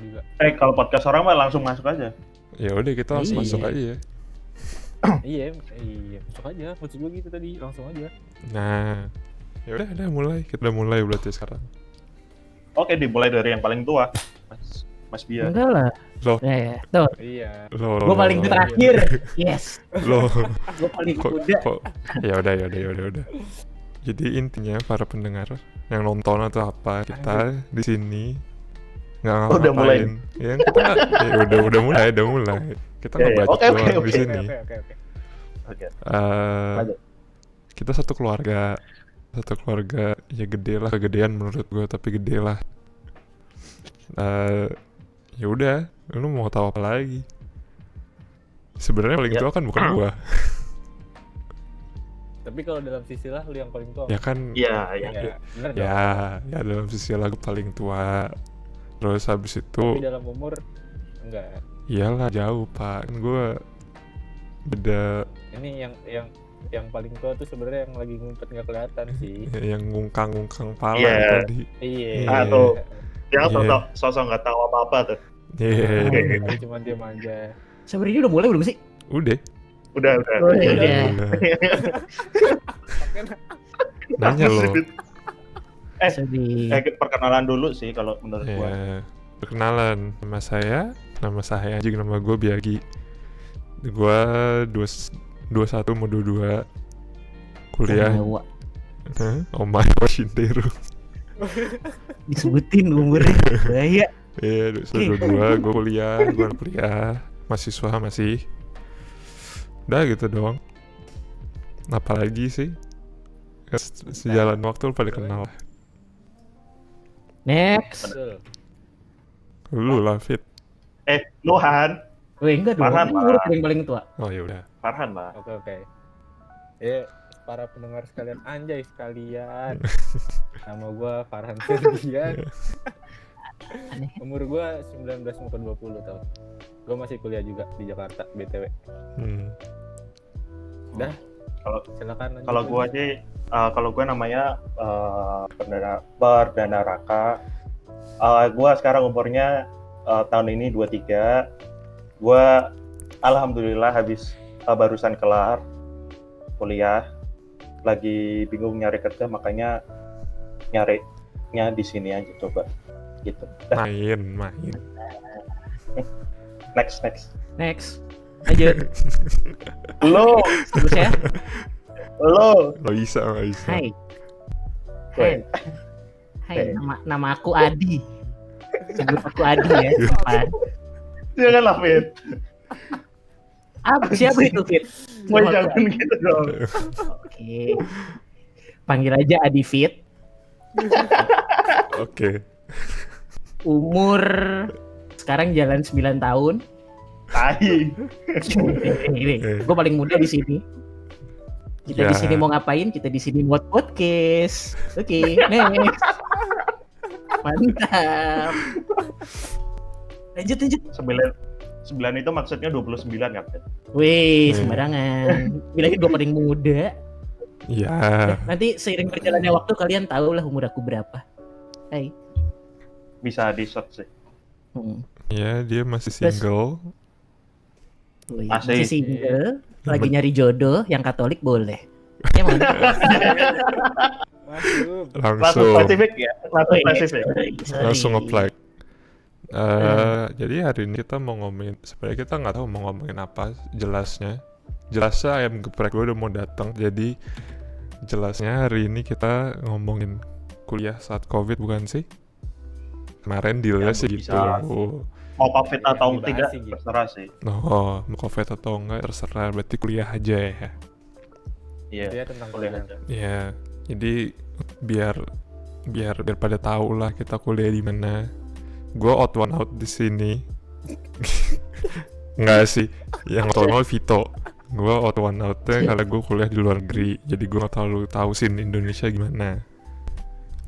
juga. Kalau podcast orang mah langsung masuk aja. Ya udah kita langsung Iya. masuk aja ya. Iya, masuk aja. Maksud gue gitu tadi, langsung aja. Nah, ya udah mulai. Kita udah mulai berarti sekarang. Oke, dimulai dari yang paling tua. Mas Bia. Enggak lah. Loh. Ya. Tuh, Iya. gue paling terakhir. Yes. Loh. Gue paling Kok, muda. ya udah. Jadi intinya para pendengar yang nonton atau apa, kita di sini nggak ngapain. Udah mulai. Ya kita udah mulai. Kita nggak baca Oke, doang di oke. sini. Oke. Oke. Eh, kita satu keluarga ya gede lah, kegedean menurut gue, tapi gede lah. Ya udah, lu mau tahu apa lagi? Sebenarnya paling tua kan bukan gua. Tapi kalau dalam sisi lah lu yang paling tua. Ya kan. Iya. Bener dong. Ya dalam sisi lagu paling tua. Terus habis itu Tapi dalam umur enggak. iyalah jauh, Pak. Kan gua beda Ini yang paling tua tuh sebenarnya yang lagi ngumpet nggak kelihatan sih. yang ngungkang pala Iya. tadi. Iya. Tuh. Yang Iya. sosok nggak tahu apa-apa tuh. Iya. Dia cuma diam aja. Sebenarnya udah mulai belum sih? Udah. Udah. Oh, iya. Udah. Nanya lo. Sedih. Perkenalan dulu sih kalau menurut gua. Ya, perkenalan, nama saya anjing, nama gue Biagi. Gue 21 mau 22 kuliah. Jawa. Omai Washintero. Disebutin umurnya. Bahaya. Iya, 22 gue kuliah, mahasiswa masih. Udah gitu doang. Apalagi sih? Sejalan waktu lu pada kenal. Next. Betul. Lu lah Fit. Luhan. Weh, enggak dong. Farhan, Ini umur yang paling tua. Oh ya udah. Farhan lah. Oke. Para pendengar sekalian, anjay sekalian. Nama gua Farhan Ferdian. Aneh. Umur gua 19 mau ke 20 tahun. Gua masih kuliah juga di Jakarta, BTW. Udah, silakan lanjut. Kalau gua sih, kalau gua namanya Perdana Raka. Gua sekarang umurnya tahun ini 23. Gua alhamdulillah habis barusan kelar kuliah. Lagi bingung nyari kerja, makanya nyarinya di sini aja coba gitu. Main. Next. Lanjut. Lo Terus ya. Nggak bisa. Hai. Weh. Hai, nama aku Adi. Sebut aku Adi ya. Sopan. Janganlah Fit. Siapa itu, Fit? Mau Nama jangan aku Adi. gitu dong. Oke. Panggil aja Adi Fit. Oke. Umur sekarang jalan 9 tahun. Tai. Gue paling muda di sini. Kita di Ya. sini mau ngapain? Kita di sini buat podcast. Oke, next. Mantap. Lanjut. 9 itu maksudnya 29 kan? Fit? Wih, sembarangan. Bilangin gue paling muda. Ya. Nanti seiring berjalannya waktu kalian tahu lah umur aku berapa. Hai. Bisa di shot sih. Ya, dia masih single. Wih, Asik. masih single, lagi nyari jodoh, yang Katolik boleh. Ya mau. Masuk. Langsung spesifik ya? Langsung nge-plug. Jadi hari ini kita mau ngomongin, sebenarnya kita nggak tahu mau ngomongin apa jelasnya ayam geprek gue udah mau datang. Jadi jelasnya hari ini kita ngomongin kuliah saat COVID, bukan sih? Kemarin dealnya sih gitu. bisa. Mau COVID atau Dibahas tidak sih, gitu. terserah sih. Mau COVID atau enggak terserah, berarti kuliah aja ya. Iya. Dia tentang Kuliah kuliah. aja. Ya, jadi biar pada tahu lah kita kuliah di mana. Gue out one out di sini. Enggak sih, yang out one out Vito. Gue out one outnya karena gue kuliah di luar negeri, jadi gue nggak terlalu tahu scene Indonesia gimana.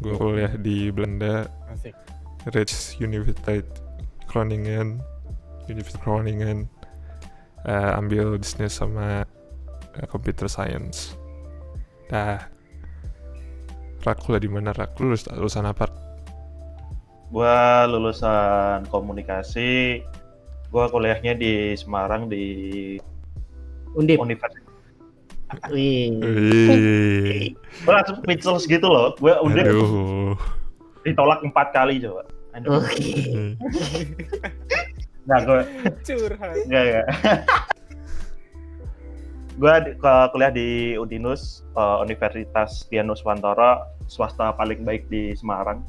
Gue kuliah di Belanda, Asik. Rijks Universiteit Groningen, ambil bisnis sama computer science. Dah. Rak kuliah di mana? Rak lulusan apa? Gua lulusan komunikasi. Gua kuliahnya di Semarang di Undip. Universitas. Wih. Wih. Gua langsung speechless gitu loh. Gua udah Aduh. ditolak 4 kali coba. Aduh. Oke. Nggak, gua Curhat. nggak. Kuliah di Udinus, Universitas Dianus Wantara, swasta paling baik di Semarang.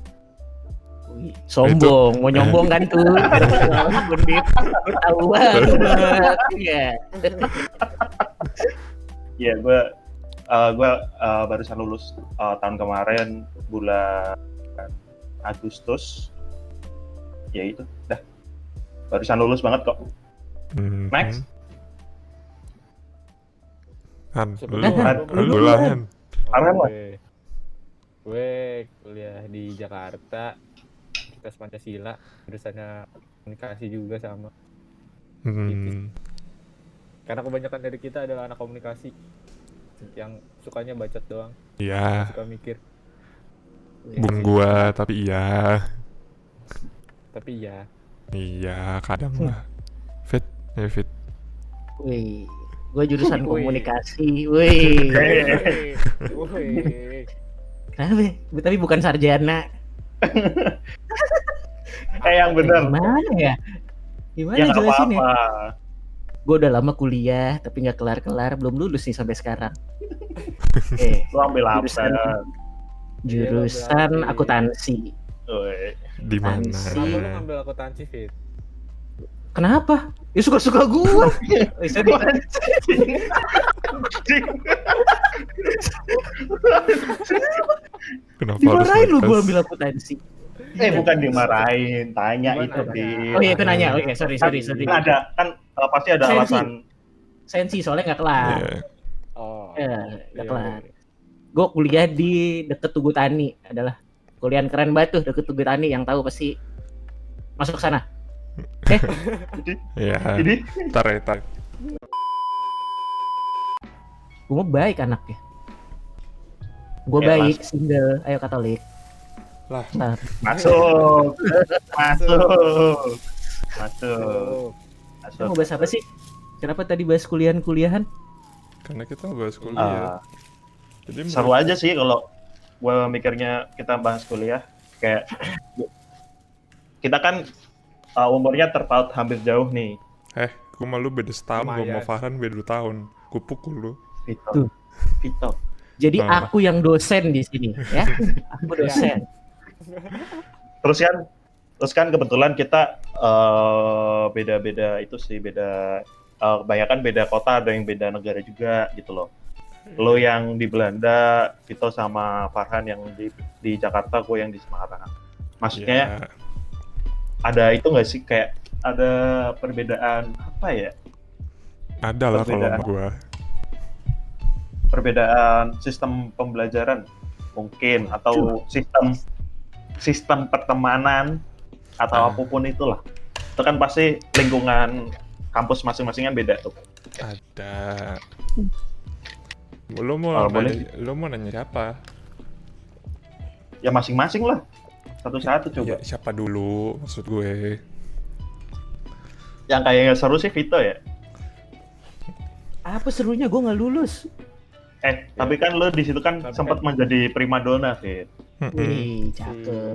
Wih, sombong, mau nyombong kan tuh? Undip, tahu banget. Iya. Iya, gue barusan lulus tahun kemarin bulan Agustus. Ya itu, dah. Barusan lulus banget kok. Mhm. Max? Han, Sebelum- lu lah Han. Parah lah. Gue kuliah di Jakarta, Universitas Pancasila, jurusannya komunikasi juga sama. Hmm. Karena kebanyakan dari kita adalah anak komunikasi yang sukanya bacot doang, Iya, suka mikir. bung gua tapi iya. Tapi ya, Iya, kadang lah. Fit, ya Fit. Wih, gue jurusan Wih. komunikasi. Wih. woi, Kenapa? Tapi bukan sarjana. Yang bener. Gimana ya? Gimana Ya nggak jelasin ya? apa-apa. Gue udah lama kuliah, tapi nggak kelar-kelar, belum lulus nih sampai sekarang. Lu ambil apa? Jurusan Iya, akuntansi. Woi. Di mana? Fancy. kenapa lu ngambil akuntansi, Fit? Kenapa? Ya suka-suka gue. Sorry. Kenapa harus Dimarahin lu gue ngetes? ambil akuntansi. Bukan dimarahin, tanya Gimana itu ada? di. Oh iya itu nanya. Oke, sorry. Kan ada kan pasti ada Sensi. alasan. Sensi soalnya nggak kelar. Iya. Oh, Nggak iya, kelar. iya. Gue kuliah di deket Tugu Tani, adalah kuliah keren banget tuh deket Tugu Tani, yang tahu pasti masuk sana. Iya. Jadi Tar. Gue mau baik anaknya. Gue Ya, baik, single, ayo Katolik. Lah. Ntar. masuk. Oh, Kita mau bahas apa sih? Kenapa tadi bahas kuliahan-kuliahan? Karena kita bahas kuliah. Ah, Jadi seru aja sih kalau gue mikirnya kita bahas kuliah kayak kita kan umurnya terpaut hampir jauh nih. Gue malu beda setahun, gue Lumayan. mau Farhan beda 2 tahun. Gue pukul lu. Vito. Jadi Nah. aku yang dosen di sini, ya. Aku dosen. Terus kan kebetulan kita beda-beda itu sih, beda kebanyakan beda kota, ada yang beda negara juga gitu loh. Lo yang di Belanda, Vito sama Farhan yang di Jakarta, gue yang di Semarang. Maksudnya Ya, ada itu nggak sih kayak ada perbedaan apa ya? ada lah kalau perbedaan. sama gue. Perbedaan sistem pembelajaran mungkin atau sistem pertemanan atau apapun itulah. Itu kan pasti lingkungan kampus masing-masing kan beda tuh. Ada. Lo mau boleh. nanya siapa? Ya masing-masing lah. Satu-satu Ya, coba. siapa dulu maksud gue? Yang kayaknya seru sih Vito ya. Apa serunya gue nggak lulus? Tapi kan lo di situ kan Tapi sempat menjadi primadona, Fit. Wih, cakep.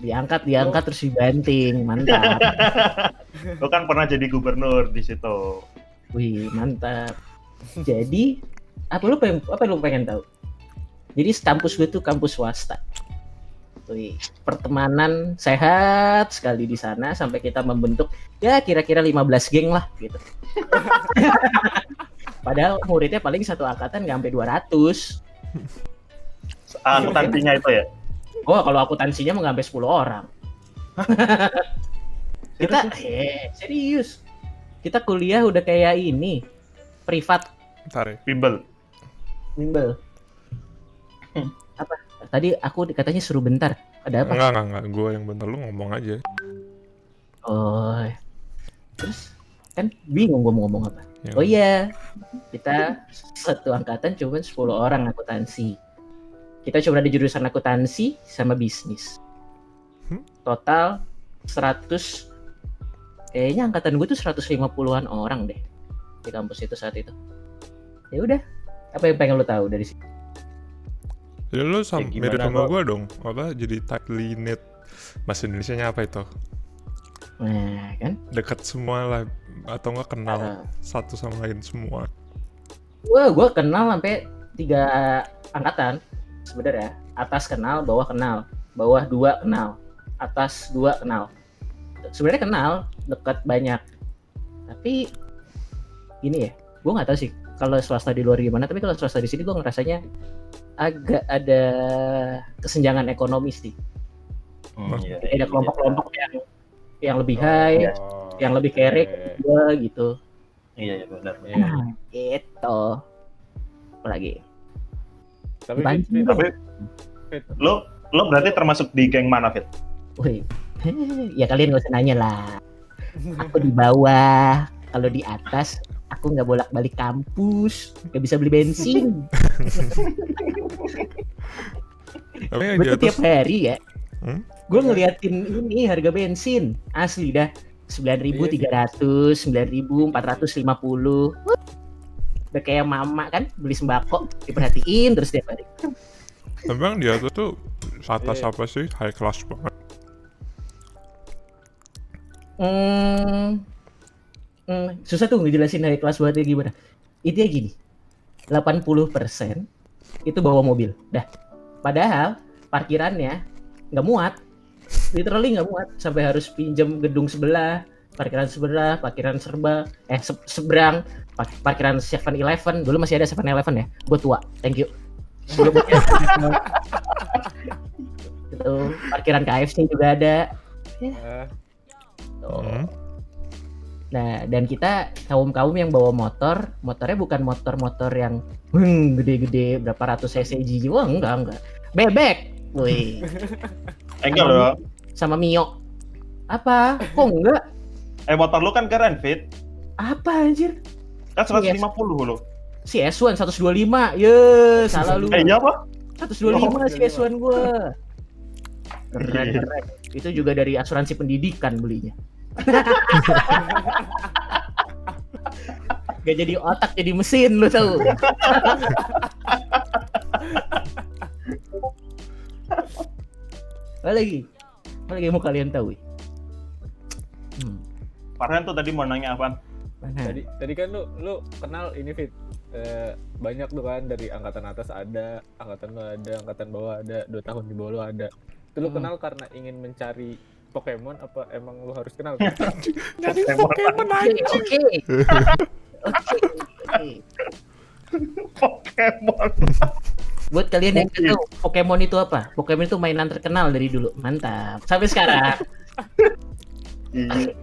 Diangkat terus dibanting, mantap. Lo kan pernah jadi gubernur di situ. Wih, mantap. Jadi, apa lu pengen tahu? Jadi kampus gue tuh kampus swasta. Wih, pertemanan sehat sekali di sana sampai kita membentuk ya kira-kira 15 geng lah gitu. Padahal muridnya paling satu angkatan nggak sampai 200. Akuntansinya itu ya. Oh, kalau akuntansinya mau nggak sampai 10 orang. Kita serius. Kita kuliah udah kayak ini, privat, Ntar ya. Bimbel. bimbel. Apa? Tadi aku katanya suruh bentar. Ada apa? Enggak. Gue yang bentar, lu ngomong aja. Oh. Terus kan bingung gue mau ngomong apa. Yang- Oh iya, kita satu angkatan cuma 10 orang akuntansi. Kita cuma ada jurusan akuntansi sama bisnis. total 100, kayaknya angkatan gue tuh 150-an orang deh di kampus itu saat itu. Ya udah, apa yang pengen lu tahu dari sini? Ya lu gimana, mirip sama Bang? gue dong. Apa jadi tightly knit. Bahasa Indonesianya apa itu? Nah kan, Dekat semua lah atau enggak kenal Ah. satu sama lain semua. gue kenal sampai 3 angkatan sebenarnya. Atas kenal, bawah kenal, bawah 2 kenal, atas 2 kenal. Sebenarnya kenal, dekat banyak. Tapi gini ya, gue nggak tahu sih kalau swasta di luar gimana. Tapi kalau swasta di sini gue ngerasanya agak ada kesenjangan ekonomis sih. Iya, Ada kelompok-kelompok yang lebih high, Oh, yang lebih kerek, gue gitu. Iya, benar. Iya. Gitu. Apalagi. Tapi Banjir. Tapi Fit, lo berarti termasuk di geng mana, Fit? Wih, ya kalian gak usah nanya lah. Aku di bawah, kalau di atas aku nggak bolak-balik kampus, nggak bisa beli bensin. Tapi yang Gue di tuh atas tiap hari ya, Hmm? gue ngeliatin ini harga bensin asli dah 9.300, 9.450. Udah kayak mama kan beli sembako, diperhatiin terus tiap hari. Emang di atas tuh atas Iya. apa sih? High class banget. Susah tuh ngejelasin high class banget gimana. Itu ya gini, 80% itu bawa mobil. Dah. Padahal parkirannya nggak muat. Literally nggak muat. Sampai harus pinjam gedung sebelah, parkiran sebelah, parkiran seberang, parkiran 7-Eleven. Dulu masih ada 7-Eleven ya. Gue tua. Thank you. Dulu masih ada. Itu parkiran KFC juga ada. eh, Tuh. Hmm. Nah, dan kita kaum-kaum yang bawa motornya bukan motor-motor yang gede-gede berapa ratus cc jiwa, enggak. Bebek, woi, Enggak loh. sama Mio. Apa? Kok enggak? Motor lu kan keren, Fit. Apa anjir? Kan 150 lo. Si S1 125. Ye, salah lu. Iya apa? 125 si 125. S1 gua. Keren. Itu juga dari asuransi pendidikan belinya. Gak jadi otak, jadi mesin lu tahu. Apa lagi mau kalian tahu? Farhan tuh tadi mau nanya apaan? Mana? tadi kan lu kenal ini Fit. Banyak tuh kan dari angkatan atas ada, angkatan lu ada, angkatan bawah ada, 2 tahun di bawah lu ada. Itu lu kenal karena ingin mencari Pokemon apa emang lu harus kenal? Jadi Pokemon aja. Oke. Pokemon. Buat kalian yang nggak tahu Pokemon itu apa? Pokemon itu mainan terkenal dari dulu. Mantap. Sampai sekarang. Iya.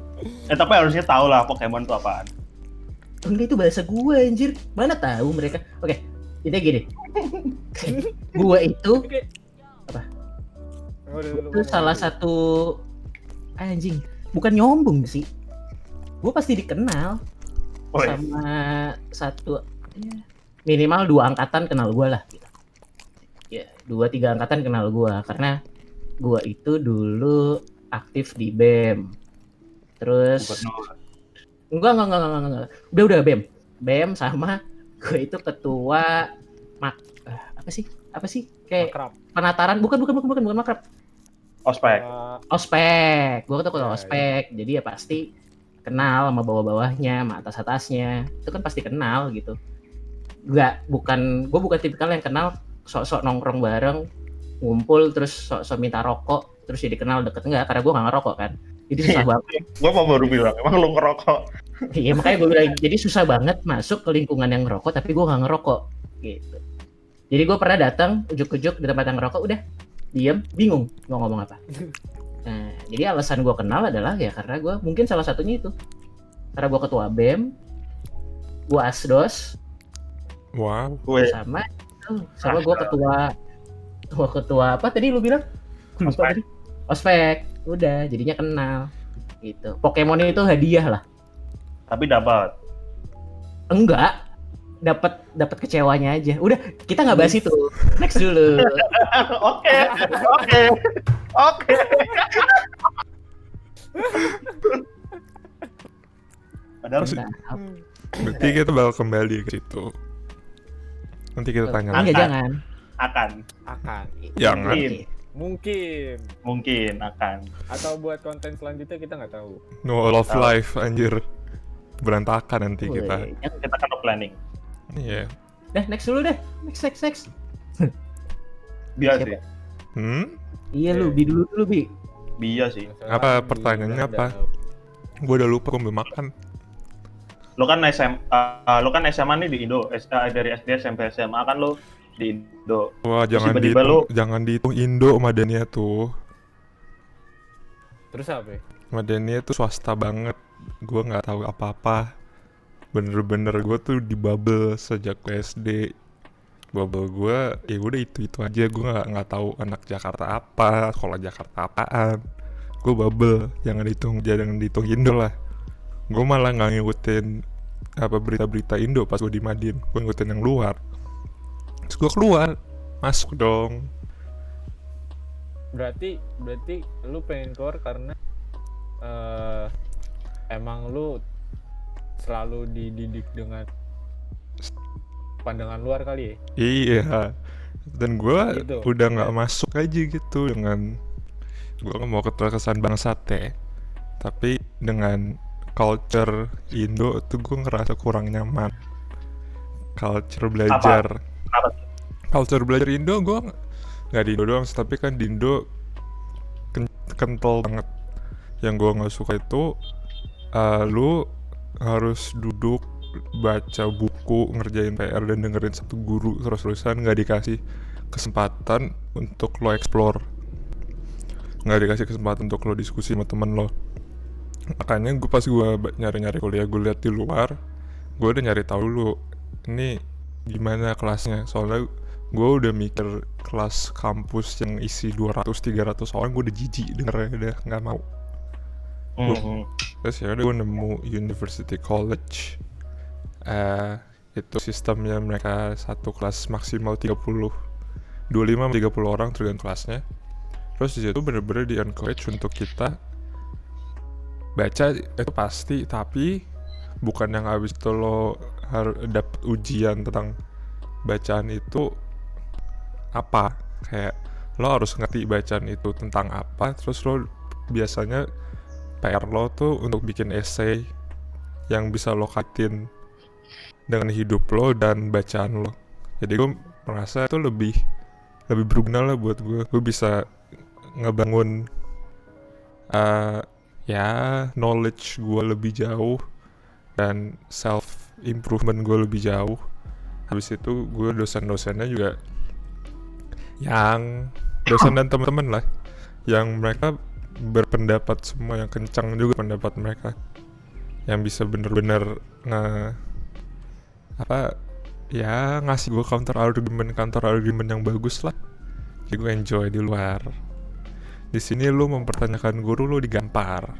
Tapi harusnya tahu lah Pokemon itu apaan. Enggak, itu bahasa gue anjir. Mana tahu mereka. Oke. Intinya gini. Gue itu Oke. Apa? Lu itu salah satu anjing. Bukan nyombong sih. Gue pasti dikenal Woi, sama satu ya, minimal 2 angkatan kenal gue lah gitu. Ya 2-3 angkatan kenal gue karena gue itu dulu aktif di BEM. Terus gubernur. enggak. Udah BEM sama gue itu ketua apa sih? Kayak Makrab. penataran, bukan makrab. Ospek. Ospek. Gue ketua Ya, ospek. Jadi ya pasti kenal sama bawah-bawahnya, sama atas-atasnya. Itu kan pasti kenal gitu. Gue bukan tipikal yang kenal sok-sok nongkrong bareng, ngumpul terus sok-sok minta rokok, terus jadi kenal deket. Enggak, karena gue gak ngerokok kan. Jadi susah banget. Gue mau baru bilang, emang lu ngerokok? Iya, makanya gue bilang, jadi susah banget masuk ke lingkungan yang ngerokok, tapi gue gak ngerokok gitu. Jadi gue pernah datang ujuk-ujuk di tempat yang ngerokok, udah diem, bingung mau ngomong apa. Nah, jadi alasan gue kenal adalah ya karena gue mungkin salah satunya itu, karena gue ketua BEM, gue asdos, Wow. Gue sama gue ketua apa tadi lu bilang? Lupa Ospek. tadi. Ospek, udah jadinya kenal gitu. Pokemon itu hadiah lah. tapi dapat. Enggak, dapat kecewanya aja. Udah, kita nggak bahas itu. Next dulu. Oke. Padahal Pasti- Nah, Berarti kita bakal kembali ke situ. Nanti kita tanya enggak, lagi. jangan. akan, Akan. Jangan. Mungkin. akan. Atau buat konten selanjutnya kita nggak tahu. No love Tahu. life anjir. Berantakan nanti kita. Woi, jangan. Kita kan no planning. Iya. Dah, next dulu deh. Next. Biasa Siapa? sih. Iya lu, Bi dulu Bi. Biasa sih. Apa Di pertanyaannya Belanda. apa? Gue udah lupa, gue belum makan. Lo kan SMA nih di Indo, dari SD, SMP, SMA kan lo di Indo. Wah, Terus jangan tiba-tiba dihitung, jangan dihitung Indo Madania tuh. Terus apa? Ya? Madania tuh swasta banget. Gue nggak tahu apa-apa. Bener-bener gue tuh di bubble sejak gue SD. Bubble gue, ya udah itu aja. Gue nggak tahu anak Jakarta apa, sekolah Jakarta apaan. Gue bubble, jangan dihitung Indo lah. Gue malah nggak ngikutin apa berita-berita Indo pas gue di Madin. Gue ngikutin yang luar. Terus gue keluar, masuk dong. Berarti lu pengen keluar karena emang lu selalu dididik dengan pandangan luar kali ya? Iya. Dan gue Gitu. udah nggak masuk aja gitu dengan gue nggak mau keterkesan bangsat ya. Tapi dengan culture Indo tuh gue ngerasa kurang nyaman. Culture belajar. Kenapa? Culture belajar Indo gue nggak di Indo doang, tapi kan di Indo kental banget. Yang gue nggak suka itu lu harus duduk baca buku, ngerjain PR dan dengerin satu guru terus-terusan, nggak dikasih kesempatan untuk lo explore, nggak dikasih kesempatan untuk lo diskusi sama temen lo. Makanya gue pas gue nyari-nyari kuliah, gue lihat di luar, gue udah nyari tahu dulu ini gimana kelasnya. Soalnya gue udah mikir kelas kampus yang isi 200-300 orang, gue udah jijik dengernya, udah nggak mau. Terus ya udah gue nemu University College. Itu sistemnya mereka satu kelas maksimal 25-30 orang tergantung kelasnya. Terus di situ bener-bener di encourage untuk kita baca itu pasti, tapi bukan yang habis itu lo harus dapet ujian tentang bacaan itu apa, kayak lo harus ngerti bacaan itu tentang apa. Terus lo biasanya PR lo tuh untuk bikin essay yang bisa lo kaitin dengan hidup lo dan bacaan lo. Jadi gue merasa itu lebih berguna lah buat gue. Gue bisa ngebangun knowledge gue lebih jauh dan self improvement gue lebih jauh. Habis itu gue dosen-dosennya juga yang dosen dan teman-teman lah yang mereka berpendapat semua yang kencang juga pendapat mereka, yang bisa bener-bener ngasih gue counter argument yang bagus lah. Jadi gue enjoy di luar. Di sini lu mempertanyakan guru, lu digampar.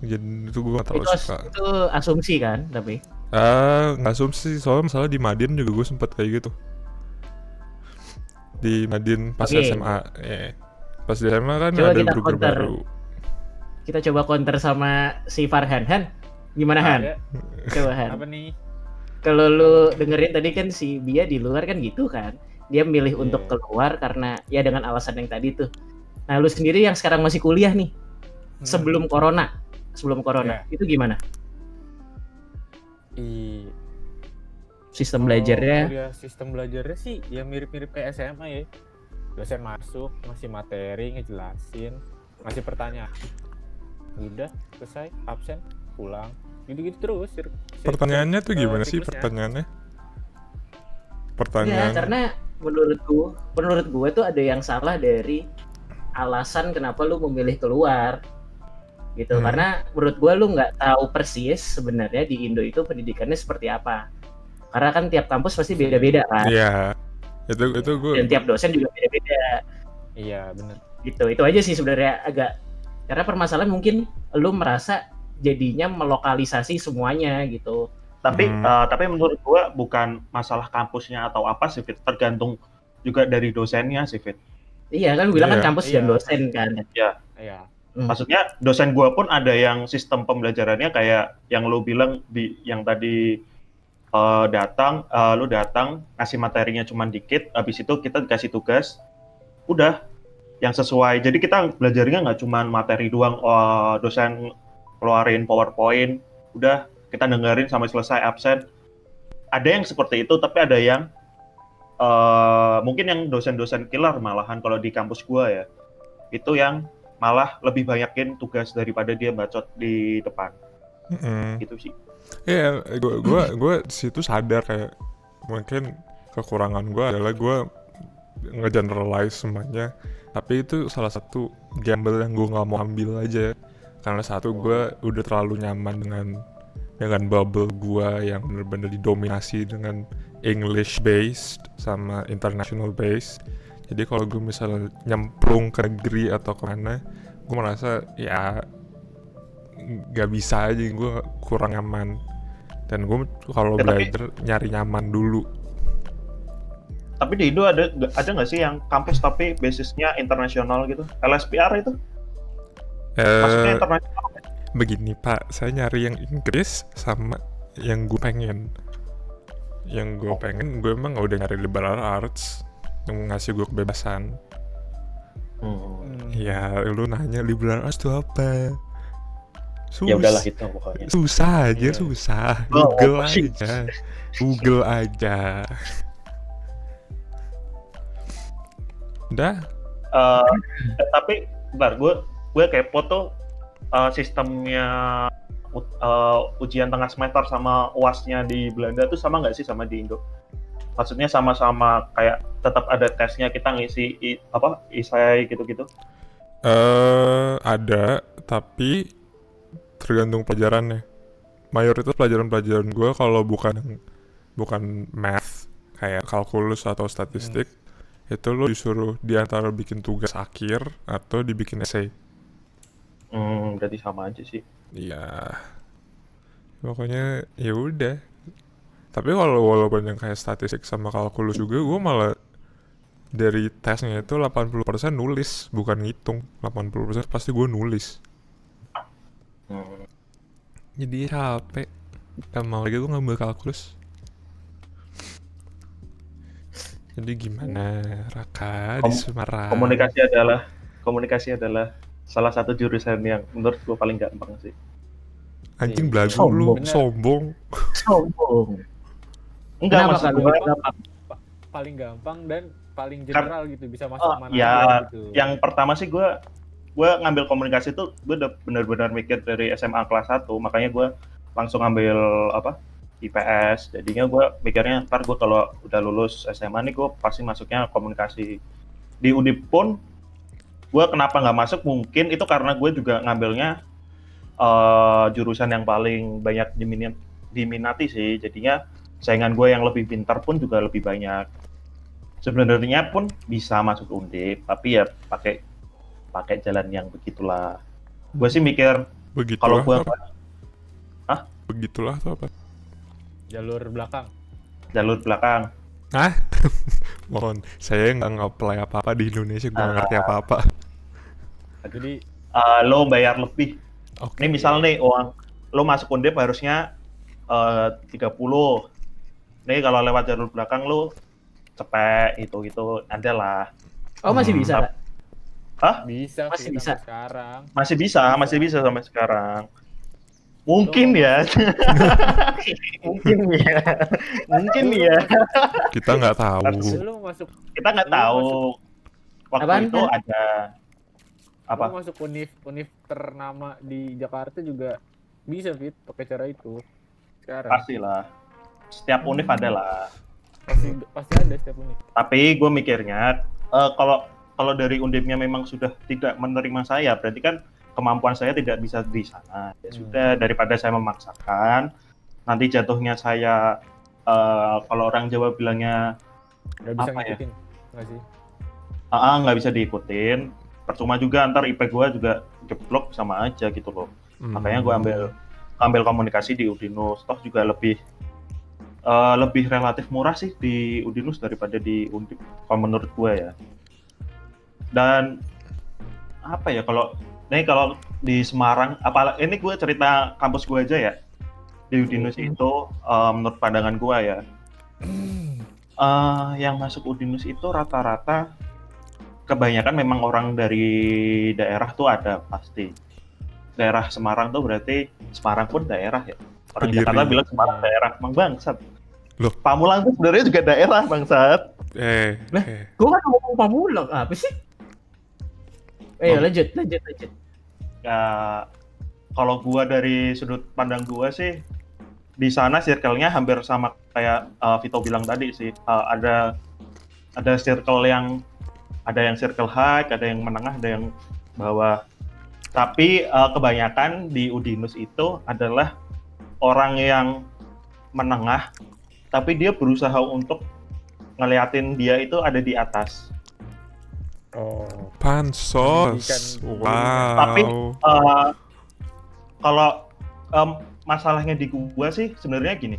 Jadi itu gue gak terlalu suka. Itu asumsi kan, tapi Nggak asumsi, soalnya masalah di Madin juga gue sempet kayak gitu. Di Madin pas Oke. SMA, pas di SMA kan Coba ada kita guru counter. baru. kita coba counter sama si Farhan. Han, gimana Han? Ada Coba Han. apa nih? Kalau lu dengerin tadi kan si Bia di luar kan gitu kan. Dia milih Iya. untuk keluar karena ya dengan alasan yang tadi tuh. Nah, lu sendiri yang sekarang masih kuliah nih, sebelum corona, itu gimana? Sistem belajarnya? Kuliah sistem belajarnya sih ya mirip-mirip kayak SMA ya. Dosen masuk, ngasih materi, ngejelasin, ngasih pertanyaan. Udah, selesai, absen, pulang. Gitu-gitu terus. Pertanyaannya tuh gimana sih siklusnya. pertanyaannya? Ya, Pertanyaan. karena menurut gue tuh ada yang salah dari alasan kenapa lu memilih keluar gitu. Karena menurut gue lu nggak tahu persis sebenarnya di Indo itu pendidikannya seperti apa. Karena kan tiap kampus pasti beda-beda kan. Iya. Itu gue. Dan tiap dosen juga beda-beda Iya, bener. gitu. Itu aja sih sebenarnya agak, karena permasalahan mungkin lu merasa jadinya melokalisasi semuanya gitu. Tapi menurut gua bukan masalah kampusnya atau apa sih, Fit. Tergantung juga dari dosennya sih, Fit. Iya kan bilang kan Iya. kampus dan Iya. dosen kan. Iya. Maksudnya dosen gua pun ada yang sistem pembelajarannya kayak yang lu bilang yang tadi lu datang ngasih materinya cuma dikit, habis itu kita dikasih tugas, udah yang sesuai. Jadi kita belajarnya nggak cuma materi doang, dosen keluarin PowerPoint, udah kita dengerin sampai selesai absen. Ada yang seperti itu, tapi ada yang mungkin yang dosen-dosen killer malahan kalau di kampus gua ya, itu yang malah lebih banyakin tugas daripada dia bacot di depan. Gitu sih. Iya, gue situ sadar kayak mungkin kekurangan gue adalah gue nge-generalize semuanya, tapi itu salah satu gamble yang gue nggak mau ambil aja, karena satu gue udah terlalu nyaman dengan bubble gue yang bener-bener didominasi dengan English based sama international based. Jadi kalau gue misalnya nyemplung ke negeri atau kemana, gue merasa ya nggak bisa aja, gue kurang nyaman. Dan gue kalau belajar nyari nyaman dulu. Tapi di Indo ada nggak sih yang kampus tapi basisnya internasional gitu? LSPR itu? Maksudnya internasional? Begini Pak, saya nyari yang Inggris sama yang gue pengen. Yang gue pengen, gue emang udah nyari liberal arts yang ngasih gue kebebasan. Ya, lu nanya liberal arts itu apa? Ya udahlah itu pokoknya. Susah aja, susah. Google aja. Google aja. Udah. Tapi bentar, gue kepo tuh sistemnya ujian tengah semester sama UASnya di Belanda tuh sama nggak sih sama di Indo? Maksudnya sama-sama kayak tetap ada tesnya, kita ngisi esai gitu-gitu? Ada, tapi tergantung pelajarannya. Mayoritas pelajaran-pelajaran gue kalau bukan math kayak kalkulus atau statistik, itu lo disuruh diantara bikin tugas akhir atau dibikin essay. Berarti sama aja sih. Iya. Pokoknya ya udah. Tapi kalau walaupun yang kayak statistik sama kalkulus juga, gue malah dari tesnya itu 80% nulis, bukan ngitung. 80% pasti gue nulis. Jadi capek. Gak mau lagi gue ngambil kalkulus. Jadi gimana Raka di Semarang? Komunikasi adalah salah satu jurusan yang menurut gue paling gampang sih. Anjing belagu lu, sombong. Enggak, maksud gue paling gampang dan paling general gitu, bisa masuk mana ya, aja gitu. Yang pertama sih gue ngambil komunikasi tuh gue udah benar-benar mikir dari SMA kelas 1, makanya gue langsung ambil IPS. Jadinya gue mikirnya ntar gue kalau udah lulus SMA nih gue pasti masuknya komunikasi. Di Undip pun gue kenapa nggak masuk, mungkin itu karena gue juga ngambilnya jurusan yang paling banyak diminati sih. Jadinya saingan gue yang lebih pintar pun juga lebih banyak. Sebenarnya pun bisa masuk Undip, tapi ya pakai jalan yang begitulah. Gue sih mikir kalau gue begitulah tuh apa? Jalur belakang. Hah? Mohon, saya nggak nge-apply apa-apa di Indonesia, gue nggak ngerti apa-apa. Jadi lo bayar lebih. Okay. Ini misal nih lo masuk Undip harusnya 30. Nih kalau lewat jalur belakang lo cepet gitu ada lah. Oh masih bisa? Hah? Bisa. Masih bisa sekarang. Masih bisa sampai sekarang. Mungkin ya. Mungkin ya. Kita nggak tahu. Kita nggak tahu. Waktu apaan itu kan? ada apa? Lo masuk univ ternama di Jakarta juga bisa Fit pakai cara itu. Sekarang. Pastilah. Setiap univ ada lah. Pasti ada setiap univ. Tapi gue mikirnya kalau dari Undipnya memang sudah tidak menerima saya, berarti kan kemampuan saya tidak bisa di sana. Ya sudah, daripada saya memaksakan, nanti jatuhnya saya kalau orang Jawa bilangnya nggak bisa ngikutin, nggak sih? Nggak bisa diikutin. Percuma juga, ntar IP gue juga jeblok sama aja gitu loh. Makanya gue ambil komunikasi di Udinus. Toh juga lebih relatif murah sih di Udinus daripada di Undip, kalau menurut gue ya. Dan apa ya, kalau di Semarang, ini gue cerita kampus gue aja ya. Di Udinus itu menurut pandangan gue ya, yang masuk Udinus itu rata-rata kebanyakan memang orang dari daerah tuh ada pasti. Daerah Semarang tuh berarti Semarang pun daerah ya. Orang Kediri. Jakarta bilang Semarang daerah, emang bangsat. Loh. Pamulang tuh sebenarnya juga daerah bangsat. Lah, Gue kan ngomong Pamulang, apa sih? Lanjut. Ya, kalau gua dari sudut pandang gua sih, di sana circle-nya hampir sama kayak Vito bilang tadi sih. Ada circle yang circle high, ada yang menengah, ada yang bawah. Tapi kebanyakan di Udinus itu adalah orang yang menengah, tapi dia berusaha untuk ngeliatin dia itu ada di atas. Oh. Pansos. Pendidikan. Wow. Tapi kalau masalahnya di gua sih sebenarnya gini,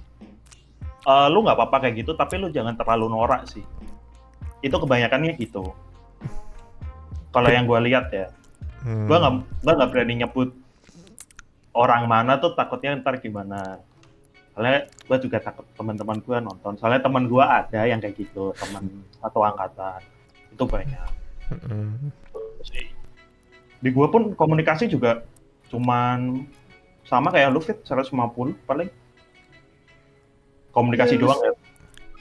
lu nggak apa-apa kayak gitu, tapi lu jangan terlalu norak sih. Itu kebanyakannya gitu. Kalau yang gua lihat ya, gua nggak berani nyebut orang mana tuh, takutnya ntar gimana. Soalnya gua juga takut teman-teman gua nonton. Soalnya teman gua ada yang kayak gitu, teman satu angkatan itu banyak. Di gua pun komunikasi juga cuman sama kayak lu Fit, 150 paling. Komunikasi Iya, doang ya.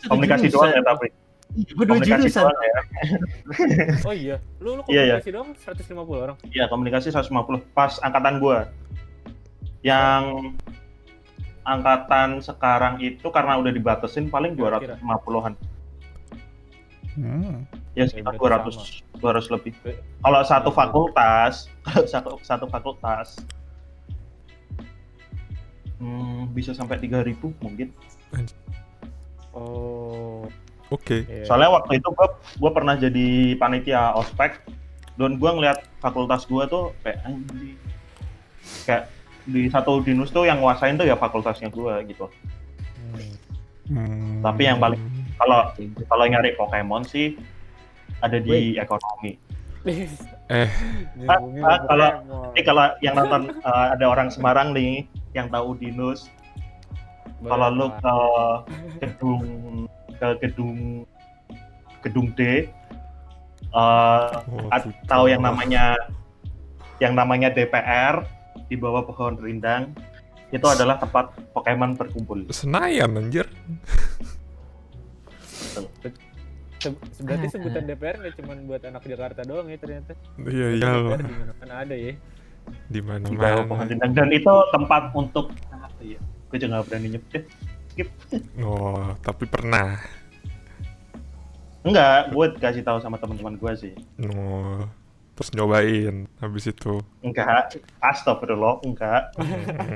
Komunikasi doang ya tapi. Gue 2 Komunikasi jurusan. doang ya. Oh iya, lu Iya. komunikasi doang 150 orang. Iya, komunikasi 150 pas angkatan gua. Yang angkatan sekarang itu karena udah dibatasin paling Kira-kira. 250-an. Hmm. Ya sekitar berarti 200 lebih. Kalau satu fakultas, bisa sampai 3.000 mungkin. Oh. Oke. Iya. Soalnya waktu itu gua pernah jadi panitia ospek, dan gua ngeliat fakultas gua tuh kayak anjing. Kayak di satu Udinus tuh yang nguasain tuh ya fakultasnya gua gitu. Tapi yang paling kalau nyari Pokemon sih ada di ekonomi. Kalau yang nonton ada orang Semarang nih yang tahu Udinus, kalau lu ke gedung D atau yang namanya DPR di bawah pohon rindang, itu adalah tempat Pokemon berkumpul. Senayan anjir. Berarti sebutan DPR nggak cuma buat anak Jakarta doang ya ternyata. Iya DPR di mana-mana ada ya. Di Di bawah pohon mana-mana. rindang, dan itu tempat untuk apa ya? Gue juga nggak berani nyebut. Skip. Oh, tapi pernah. Enggak, gue kasih tahu sama teman-teman gue sih. Oh, terus nyobain habis itu. Enggak, astagfirullah, enggak.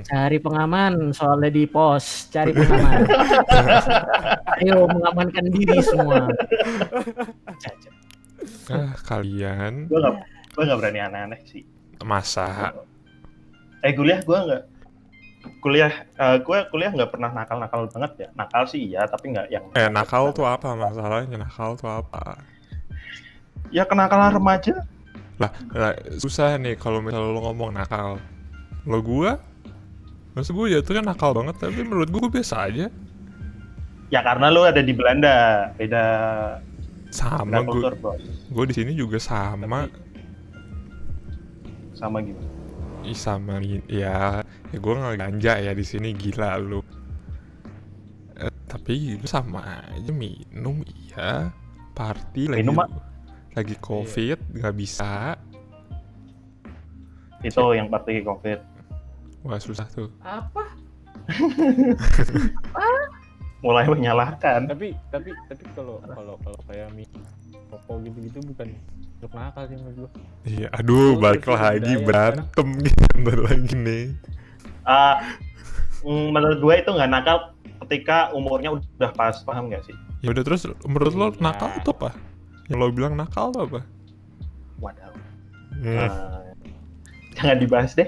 Cari pengaman, soalnya di pos. Cari pengaman. Ayo mengamankan diri semua. Kalian Gue nggak berani aneh-aneh sih. masa Kuliah nggak pernah nakal banget ya. Nakal sih iya, tapi nggak yang nakal tuh apa masalahnya? Nakal tuh apa? ya kenakalan remaja. Lah, susah nih kalau misalnya lo ngomong nakal. Maksud gue ya itu kan nakal banget, tapi menurut gue biasa aja. Ya karena lu ada di Belanda, beda Sama kultur, bro. gue di sini juga sama. Sama gimana? Sama ya gue nggak ganja ya di sini, gila lu. Tapi sama aja minum iya, party Minum, lagi covid nggak bisa. Itu yang party COVID. Wah susah tuh. Apa? Mulai menyalahkan. Tapi kalau kayak rokok gitu bukan untuk nakal sih menurut gua. Iya, aduh, balik budaya lagi sekarang. berantem gitu bentar lagi nih. Menurut gue itu nggak nakal ketika umurnya udah pas, paham nggak sih? Ya udah, terus menurut lo Iya. nakal itu apa? Yang lo bilang nakal tuh apa? Waduh. Hmm, Jangan dibahas deh.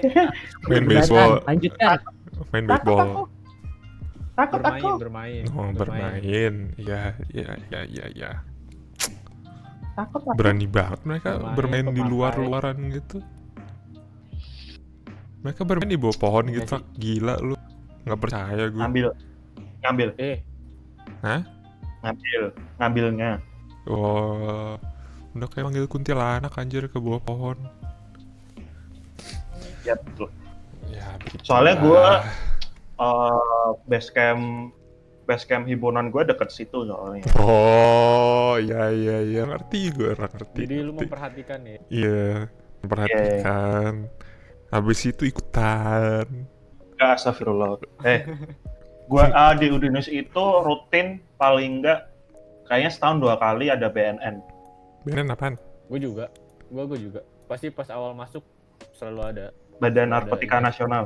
main baseball, Lanjutkan. main baseball. Takut aku. Bermain. Oh, bermain. Ya. Takut aku. Berani banget mereka Bermain, bermain di pemakai. luar-luaran gitu. Mereka bermain di bawah pohon Iya gitu, sih. gila lu. Nggak percaya gue. Ngambil, Hah? ngambilnya. Wah, udah kayak manggil kuntilanak anjir ke bawah pohon. Ya betul. Ya, begitu Soalnya lah. gue base camp himpunan gue deket situ soalnya. Oh, iya, ngerti gue, ngerti. Jadi lu ngerti. memperhatikan ya. Iya, memperhatikan. Habis itu ikutan. Ya, astagfirullah. Gue di Udinus itu rutin paling enggak kayaknya setahun 2 kali ada BNN. BNN apaan? Gue juga. Gue juga. Pasti pas awal masuk selalu ada. Badan Ada Narkotika ini. Nasional.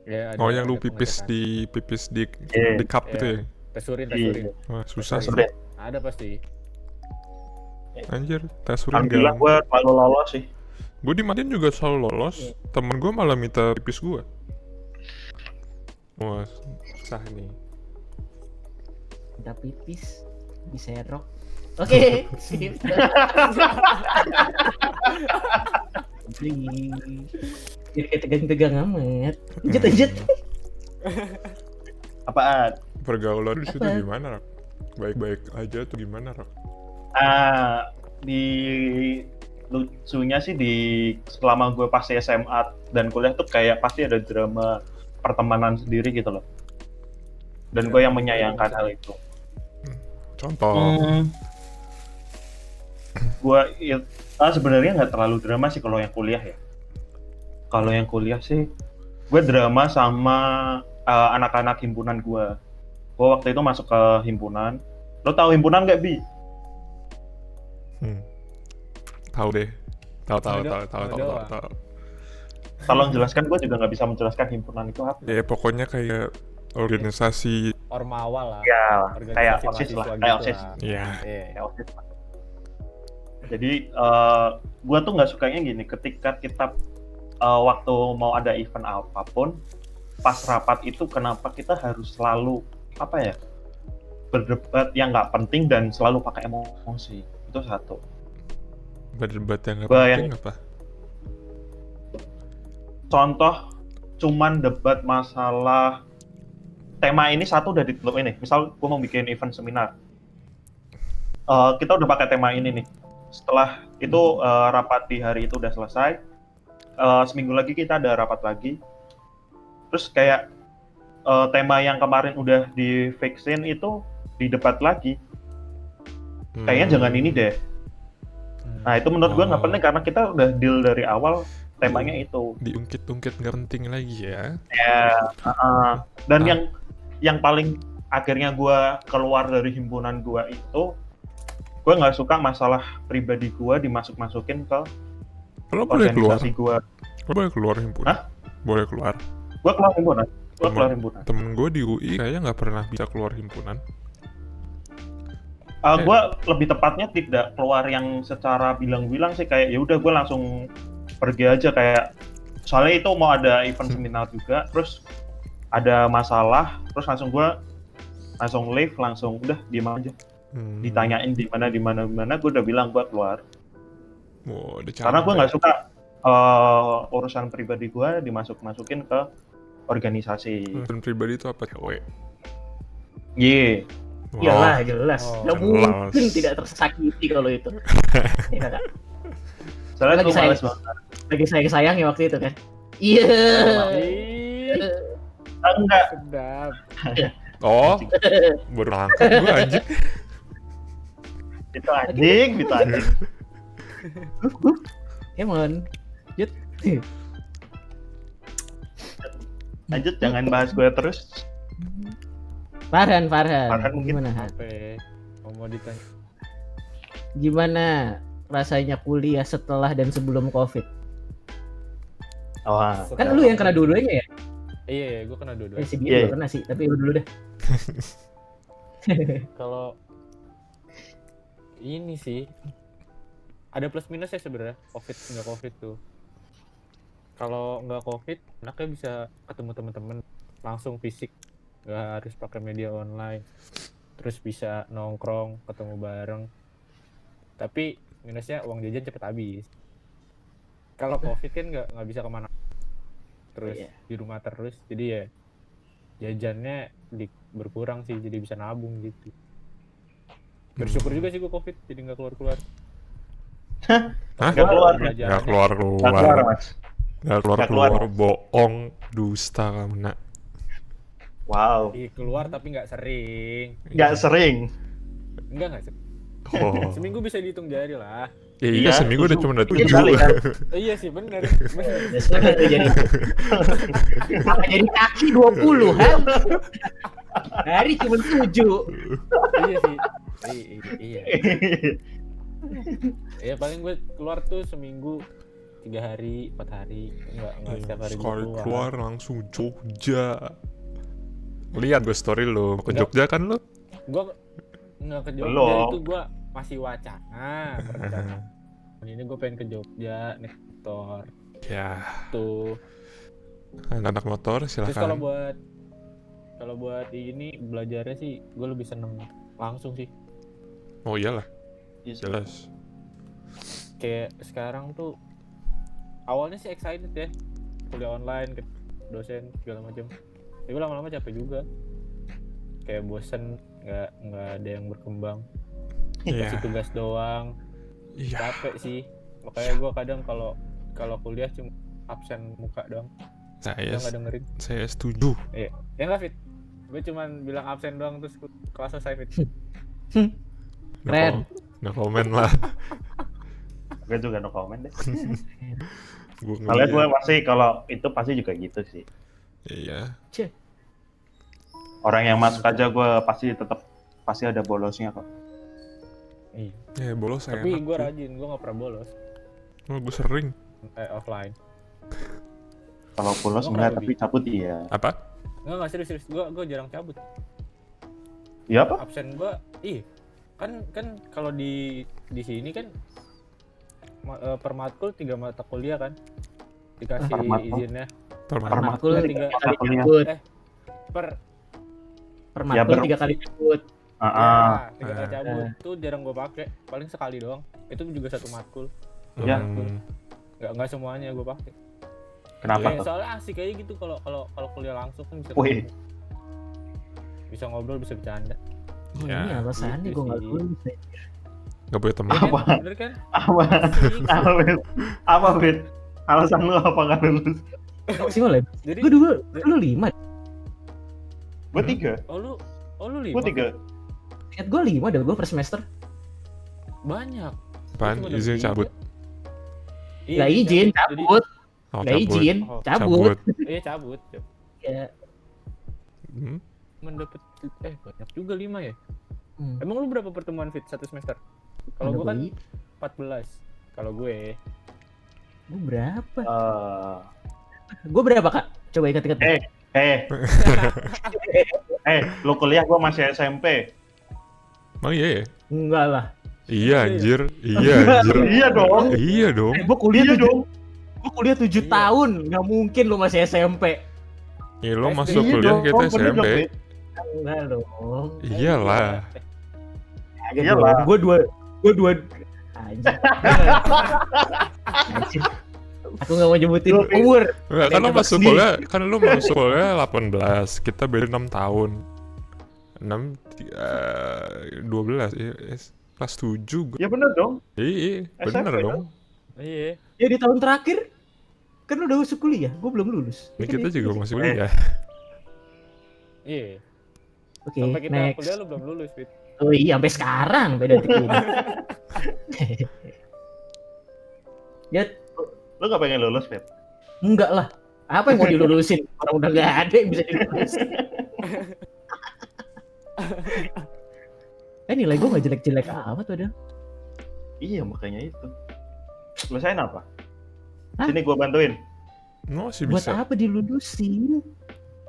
Ya, Oh, yang lu ada pipis pengecekan. di Iya. di cup itu Iya. ya? Tesurin. Iya. Wah, susah sih. Sulit. Ada pasti. Anjir, tes urin Alhamdulillah gak. gue selalu lolos sih. Gue di Madin juga selalu lolos. Temen gue malah minta pipis gue. Wah, susah nih. Minta pipis diserok. Oke, sip. Jadi kayak tegang-tegang amat. Lanjut. Apaan? Pergaulan di situ Apa? gimana, Rak? Baik-baik aja tuh gimana, Rak? Di lucunya sih selama gue pasti SMA dan kuliah tuh kayak pasti ada drama pertemanan sendiri gitu loh. Dan gue yang menyayangkan hal itu. Contoh. Gue sebenarnya nggak terlalu drama sih kalau yang kuliah ya. Kalau yang kuliah sih, gue drama sama anak-anak himpunan gue. Gue waktu itu masuk ke himpunan. Lo tahu himpunan nggak, Bi? Tahu deh. Tahu. Tahu. Tolong jelaskan, gue juga nggak bisa menjelaskan himpunan itu apa. Ya pokoknya kayak organisasi. Ormawa lah. Ya, Organisasi kayak OSIS lah, mahasiswa kayak gitu OSIS. lah. Ya. Iya. Kayak OSIS lah. Jadi gue tuh nggak sukanya gini, ketika kita waktu mau ada event apapun, pas rapat itu kenapa kita harus selalu berdebat yang nggak penting dan selalu pakai emosi. Itu satu. Berdebat yang nggak Bayang- penting apa? Contoh, cuman debat masalah tema ini satu udah ditutup ini. Misal gue mau bikin event seminar, kita udah pakai tema ini nih. Setelah itu rapat di hari itu udah selesai, seminggu lagi kita ada rapat lagi. Terus kayak tema yang kemarin udah di fixin itu didebat lagi. Kayaknya jangan ini deh. Nah itu menurut gue nggak Oh. penting karena kita udah deal dari awal temanya itu. Diungkit-ungkit nggak penting lagi ya. Ya, dan Ah. yang paling akhirnya gue keluar dari himpunan gue itu, gue nggak suka masalah pribadi gue dimasuk-masukin ke Lo boleh keluar. organisasi gue. Lo boleh keluar himpunan. Hah? Boleh keluar. Gue keluar himpunan. Temen gue di UI kayaknya nggak pernah bisa keluar himpunan. Gue lebih tepatnya tidak keluar yang secara bilang-bilang sih, kayak ya udah gue langsung pergi aja, kayak soalnya itu mau ada event seminar juga, terus ada masalah, terus langsung leave, langsung udah diem aja. Ditanyain di mana gue udah bilang gue keluar. Wow, Karena gue nggak suka urusan pribadi gue dimasuk-masukin ke organisasi. Urusan pribadi itu apa? Cewek. Iya. Iyalah, jelas. Oh, Nggak jelas. mungkin tidak tersakiti kalau itu. Ya, Kak? Soalnya Lagi gue males banget. Lagi sayang-sayangnya waktu itu kan. Iya. Ih, Enggak. sedap. Oh, baru nangkep gue anjing. Itu anjing. Emon. Jut. Lanjut, jangan bahas gue terus. Farhan, Farhan mungkin. gimana? Han? Apa? Mau ditanya. Gimana rasanya kuliah setelah dan sebelum COVID? Wah. Kan lu yang kena dua-duanya ya? Iya, gue kena dua-duanya. Si Iya. dia juga kena sih, tapi lu dulu deh. Kalau ini sih ada plus minus ya sebenarnya, covid nggak covid tuh. Kalau nggak covid, anaknya bisa ketemu teman-teman langsung fisik, nggak harus pakai media online, terus bisa nongkrong, ketemu bareng. Tapi minusnya uang jajan cepet habis. Kalau COVID kan nggak bisa kemana. Terus Iya. di rumah terus, jadi ya jajannya berkurang sih, jadi bisa nabung gitu. Bersyukur juga sih gue COVID, jadi nggak keluar-keluar. Hah? Nggak keluar. Belajarnya. Nggak keluar Nggak keluar, Mas. Nggak keluar Nggak keluar. bohong, dusta kamu nak. Wow. Iya, keluar tapi nggak sering. Nggak sering. Nggak sering. Oh. Seminggu bisa dihitung jari lah. Ya, Iya, iya seminggu udah cuma ada 7. kali kan. Iya sih bener. Ya sudah tuh jadi. Apa jadi kaki 20 kan? Hari cuma 7. Iya sih. Iya. Ya paling gue keluar tuh seminggu 3 hari, 4 hari, enggak setiap hari Sekali gue keluar langsung Jogja. Lihat gue story lo ke Enggak. Jogja kan lo? Gue nggak ke Jogja. Belum. Itu gue masih wacana berencana. Ini gue pengen ke Jogja naik motor Ya, tuh. anak motor Terus kalau silakan. buat ini belajarnya sih gue lebih seneng langsung sih. Oh iyalah, jelas. Kayak sekarang tuh awalnya sih excited ya, kuliah online ke dosen segala macam. Tapi lama-lama capek juga, kayak bosen, nggak ada yang berkembang, Iya. kasih tugas doang, Iya. capek sih. Makanya gue kadang kalau kuliah cuma absen muka doang, Saya gue nggak dengerin. saya setuju. Ya nggak Fit, gue cuman bilang absen doang terus kelas selesai Fit. No Keren. No comment lah. Gue juga no comment deh. Gue Soalnya gue pasti kalau itu pasti juga gitu sih. Iya. Orang yang masuk aja gue pasti ada bolosnya kok. Iya. Bolos saya. Tapi gue rajin, gue nggak pernah bolos Gue sering. offline. Kalau bolos Emang enggak, kenapa, tapi cabut iya. Apa? Nggak serius, gue jarang cabut. Iya apa? Absen gua kan kalau di sini kan per matkul 3 mata kuliah kan dikasih Per matkul? izinnya. Per Per Matkul Iya, 3 tiga- kali kuliah. cabut. Per Per Ya, matkul ber- 3 kali cabut. Ah, 3 kali cabut tuh jarang gua pakai, paling sekali doang, itu juga satu matkul. Ya. Nggak semuanya gua pakai. kenapa Ya, tuh? soalnya asik kayak gitu kalau kuliah langsung kan bisa Wih. ketemu. Bisa ngobrol, bisa bercanda. Oh, Ya, ini alasannya gitu gue nggak sih. lulus. Gak punya teman. Iya kan? Apa? Bener kan? Apa? Asik. Apa, Wid? Apa, Wid? Alasan lu apa nggak lulus? Maksimal ya? Jadi Gue dulu 5. Gue 3. oh lu Gue 5. 3. Ingat gue 5 dah gue per semester. Banyak. Apaan? Cuma Izin ada cabut. Iya, Gak izin, Jadi- cabut. Oh, Gak izin, Oh, cabut. Iya cabut. Ya. Hmm? Mendapat banyak juga 5 ya. Hmm. Emang lu berapa pertemuan Fit satu semester? Kalau Ada gua kan bayi. 14. Kalau gue Gue berapa? Eh, Gue berapa kak? Coba ingat-ingat. lu kuliah gue masih SMP. Emang iya ya? Enggak lah. Iya anjir. Iya anjir. Iya dong. Iya dong. Gue kuliah Iya 7 dong. Gue kuliah 7 Iya. tahun. Gak mungkin lu masih SMP. Ya lo SD. masuk Iya kuliah dong, kita bener dong, SMP. Wid. Enggak dong. Iyalah. Iyalah. Gue dua. Anjir. Anjir. Aku gak mau nyebutin Lu- umur. Enggak, Ada kan lo yang masuk sendiri. kuliah, kan lo masuk kuliah 18, kita beda 6 tahun. 6 12 ya, kelas 7. Ya bener dong. Iya, bener SMP dong. Iya. Ya di tahun terakhir kan lu udah masuk kuliah. Gue belum lulus. Ini kita juga masih kuliah. Iya. Oke, Sampai kita next. kuliah lu belum lulus, Fit. Oh iya, sampai sekarang beda detik ini. Ya, Lu gak pengen lulus, Fit? enggak lah. Apa yang mau dilulusin? Orang udah nggak ada yang bisa dilulusin. Nilai gue nggak jelek-jelek amat tuh dah. Iya, makanya itu. Lu sayang apa? Hah? Sini gue bantuin. Masih Buat bisa. apa dilulusin?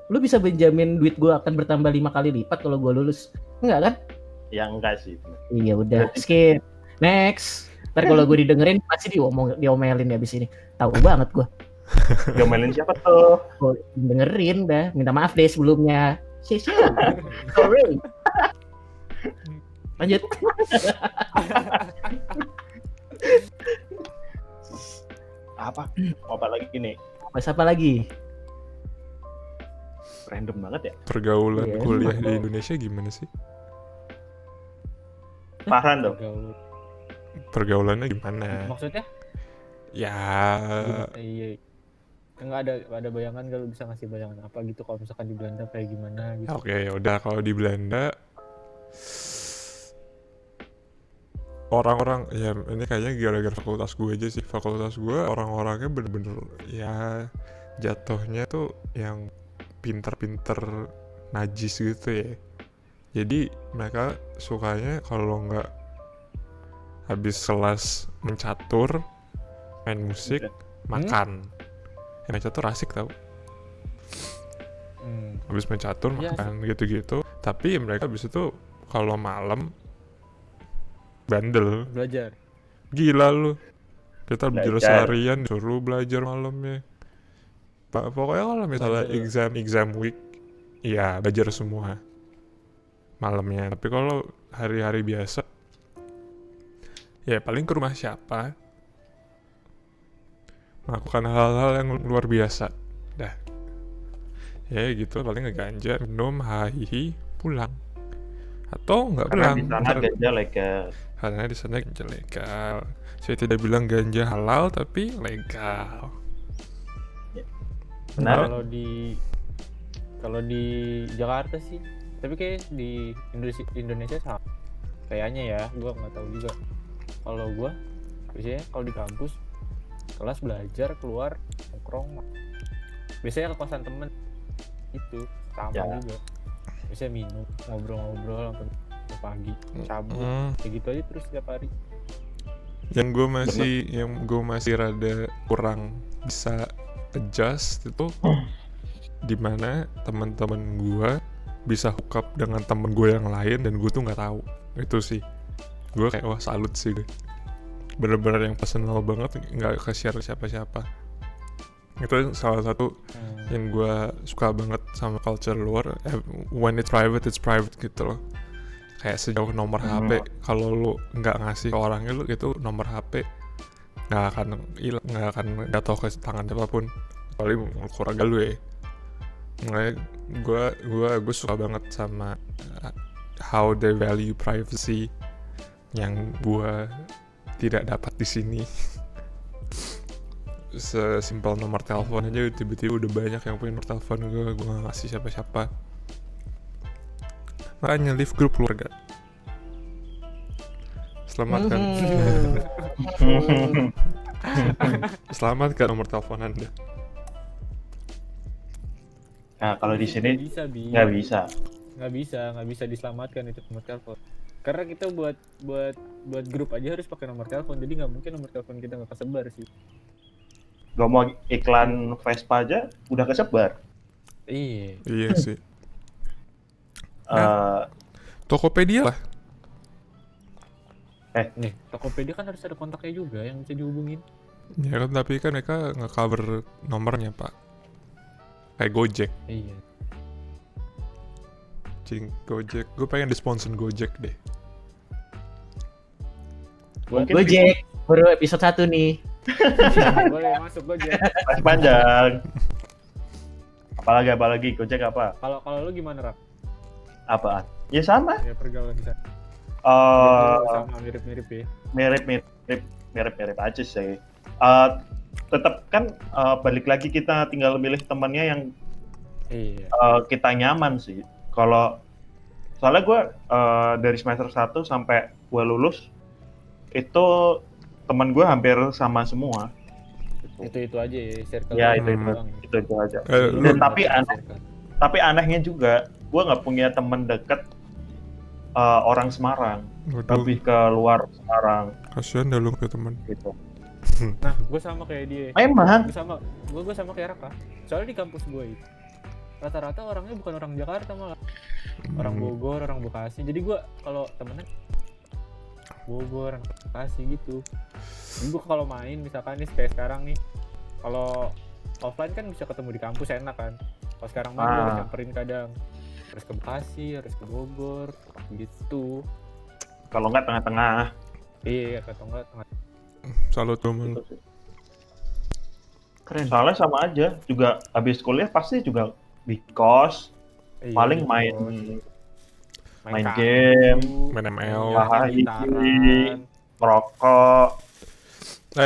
Lu bisa menjamin duit gue akan bertambah 5 kali lipat kalau gue lulus? Enggak kan? Ya enggak sih. Iya udah, skip. Next. Ntar kalau gue didengerin pasti diomelin abis ini. Tahu banget gue. Diomelin siapa tuh? Gue dengerin dah. Minta maaf deh sebelumnya. Sorry. Lanjut. Apa lagi nih? Mas apa lagi? Random banget ya. Pergaulan Iya. kuliah di Indonesia gimana sih? Farhan dong. Gaul. Pergaulannya gimana? Maksudnya? Ya, Iya. Nggak ada bayangan kalau bisa ngasih bayangan apa gitu kalau misalkan di Belanda kayak gimana gitu. oke, ya udah kalau di Belanda orang-orang ya ini kayaknya gara-gara fakultas gue aja sih. Fakultas gue orang-orangnya bener-bener ya jatuhnya tuh yang pinter-pinter najis gitu ya. Jadi mereka sukanya kalau nggak habis kelas mencatur, main musik, makan. Main catur asik tau. Habis main catur, Iya, makan gitu-gitu. Tapi mereka habis itu kalau malam bandel. Belajar. Gila lu. Kita belajar Belajar. seharian disuruh belajar malamnya. Pokoknya kalau misalnya Bandel. exam week, ya belajar semua malamnya. Tapi kalau hari-hari biasa, ya paling ke rumah siapa, melakukan hal-hal yang luar biasa. Dah. Ya gitu, paling ngeganja, minum, hahihi, pulang. Atau nggak Karena pulang. di sana ganja legal. Karena di sana ganja legal. Saya tidak bilang ganja halal, tapi legal. Benar. Kalau di Jakarta sih, tapi kayak di Indonesia sama. Kayaknya ya, gua nggak tahu juga. Kalau gua biasanya kalau di kampus kelas belajar keluar nongkrong. Biasanya ke kosan temen itu sama Ya. juga. Biasanya minum, ngobrol-ngobrol sampai pagi, cabut, Hmm. kayak gitu aja terus setiap hari. yang gue masih rada kurang bisa adjust itu dimana teman-teman gue bisa hook up dengan temen gue yang lain dan gue tuh nggak tahu. Itu sih gue kayak wah salut sih deh, bener-bener yang personal banget, nggak ke share siapa-siapa. Itu salah satu yang gue suka banget sama culture luar. When it's private gitu loh. Kayak sejauh nomor HP, kalau lu nggak ngasih ke orangnya, lu itu nomor HP nggak akan hilang, nggak akan jatuh ke tangan siapapun, kecuali keluarga lu ya. Makanya gue suka banget sama how they value privacy yang gue tidak dapat di sini. Sesimpel nomor telepon aja tiba-tiba udah banyak yang punya nomor telepon gue nggak ngasih siapa-siapa. Makanya leave grup keluarga. Selamatkan. Selamatkan nomor telepon Anda. Nah, kalau di sini bisa nggak bisa. nggak bisa diselamatkan itu nomor telepon, karena kita buat grup aja harus pakai nomor telepon, jadi nggak mungkin nomor telepon kita nggak kesebar sih. Gak mau iklan Vespa aja udah kesebar. Iya sih. Eh, Tokopedia lah. Nih Tokopedia kan harus ada kontaknya juga yang bisa dihubungin. Ya kan, tapi kan mereka nge-cover nomornya pak. Kayak Gojek. Iya. Gojek. Gue pengen disponsor Gojek deh. mungkin Gojek baru episode 1 nih. Boleh masuk Gojek. masih panjang. Apalagi Gojek apa? Kalau lu gimana, Rak? Apaan? Ya sama. Ya pergaulan di sana. Eh, Sama mirip-mirip ya. mirip aja sih. Tetap kan balik lagi kita tinggal milih temannya yang Iya. kita nyaman sih. Kalau soalnya gue dari semester 1 sampai gue lulus itu teman gue hampir sama semua. Itu aja ya, circle. Ya itu doang. itu aja. Lu- Tapi anehnya juga gue nggak punya teman deket orang Semarang, Waduh, lebih ke luar Semarang kasihan dah lu ke teman. gitu. Nah, gue sama kayak dia. Memang Gue sama kayak Raka. Soalnya di kampus gue itu rata-rata orangnya bukan orang Jakarta, malah orang Bogor, orang Bekasi. Jadi gue kalau temenan Bogor, orang Bekasi gitu. Jadi gue kalau main misalkan nih kayak sekarang nih, kalau offline kan bisa ketemu di kampus enak kan. Kalau sekarang main gue harus nyamperin kadang, harus ke Bekasi, harus ke Bogor gitu. Kalau nggak tengah-tengah. Iya, atau enggak tengah. Salut temen. Gitu sih. Keren. Soalnya sama aja, juga habis kuliah pasti juga di kos, Iya, paling gitu. main kartu, game, main ML. Wah, gitaran. merokok.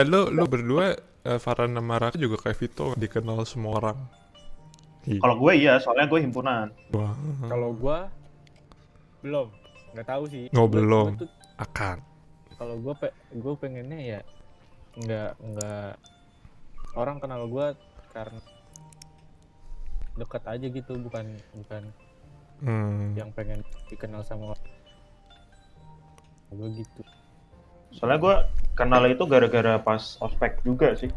Lu berdua Farhan sama Raka juga kayak Vito dikenal semua orang. Kalau gue iya, soalnya gue himpunan. Wah, Kalau gua belum, nggak tahu sih. Oh, Gua belum. tuh akan. kalau gue pengennya ya nggak orang kenal gue karena dekat aja gitu, bukan yang pengen dikenal sama orang. Gue gitu. Soalnya gue kenal itu gara-gara pas ospek juga sih.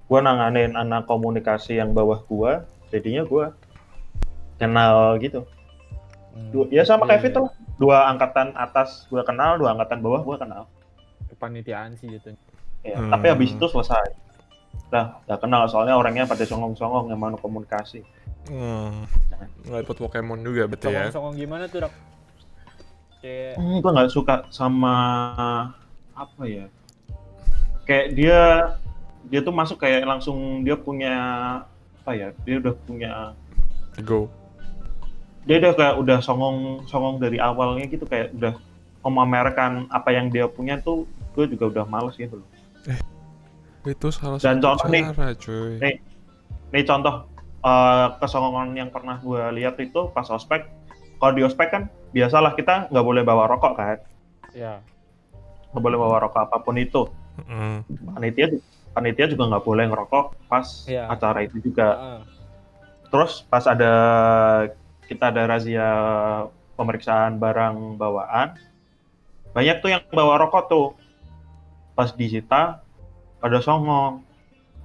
Gue nanganin anak komunikasi yang bawah gue, jadinya gue kenal gitu. Ya sama kayak Vito, 2 angkatan atas gue kenal, 2 angkatan bawah gue kenal. Kepanitiaan sih gitu. Ya, tapi habis itu selesai. Udah kenal, soalnya orangnya pada songong-songong yang mau komunikasi. Nggak dapat Pokemon juga berarti ya. Songong gimana tuh, Rak? Kayak Gue nggak suka sama apa ya? Kayak dia tuh masuk kayak langsung dia punya apa ya? Dia udah punya Go. dia udah songong dari awalnya gitu, kayak udah memamerkan apa yang dia punya tuh. Gue juga udah males gitu loh. Itu salah Dan satu contoh nih, cara, cuy. Nih contoh kesongongan yang pernah gue lihat itu pas ospek. Kalau di ospek kan biasalah kita nggak boleh bawa rokok kan, ya. nggak boleh bawa rokok apapun itu. Panitia juga nggak boleh ngerokok pas Iya. acara itu juga. Heeh. Terus pas kita ada razia pemeriksaan barang bawaan, banyak tuh yang bawa rokok tuh. Pas disita, pada songong.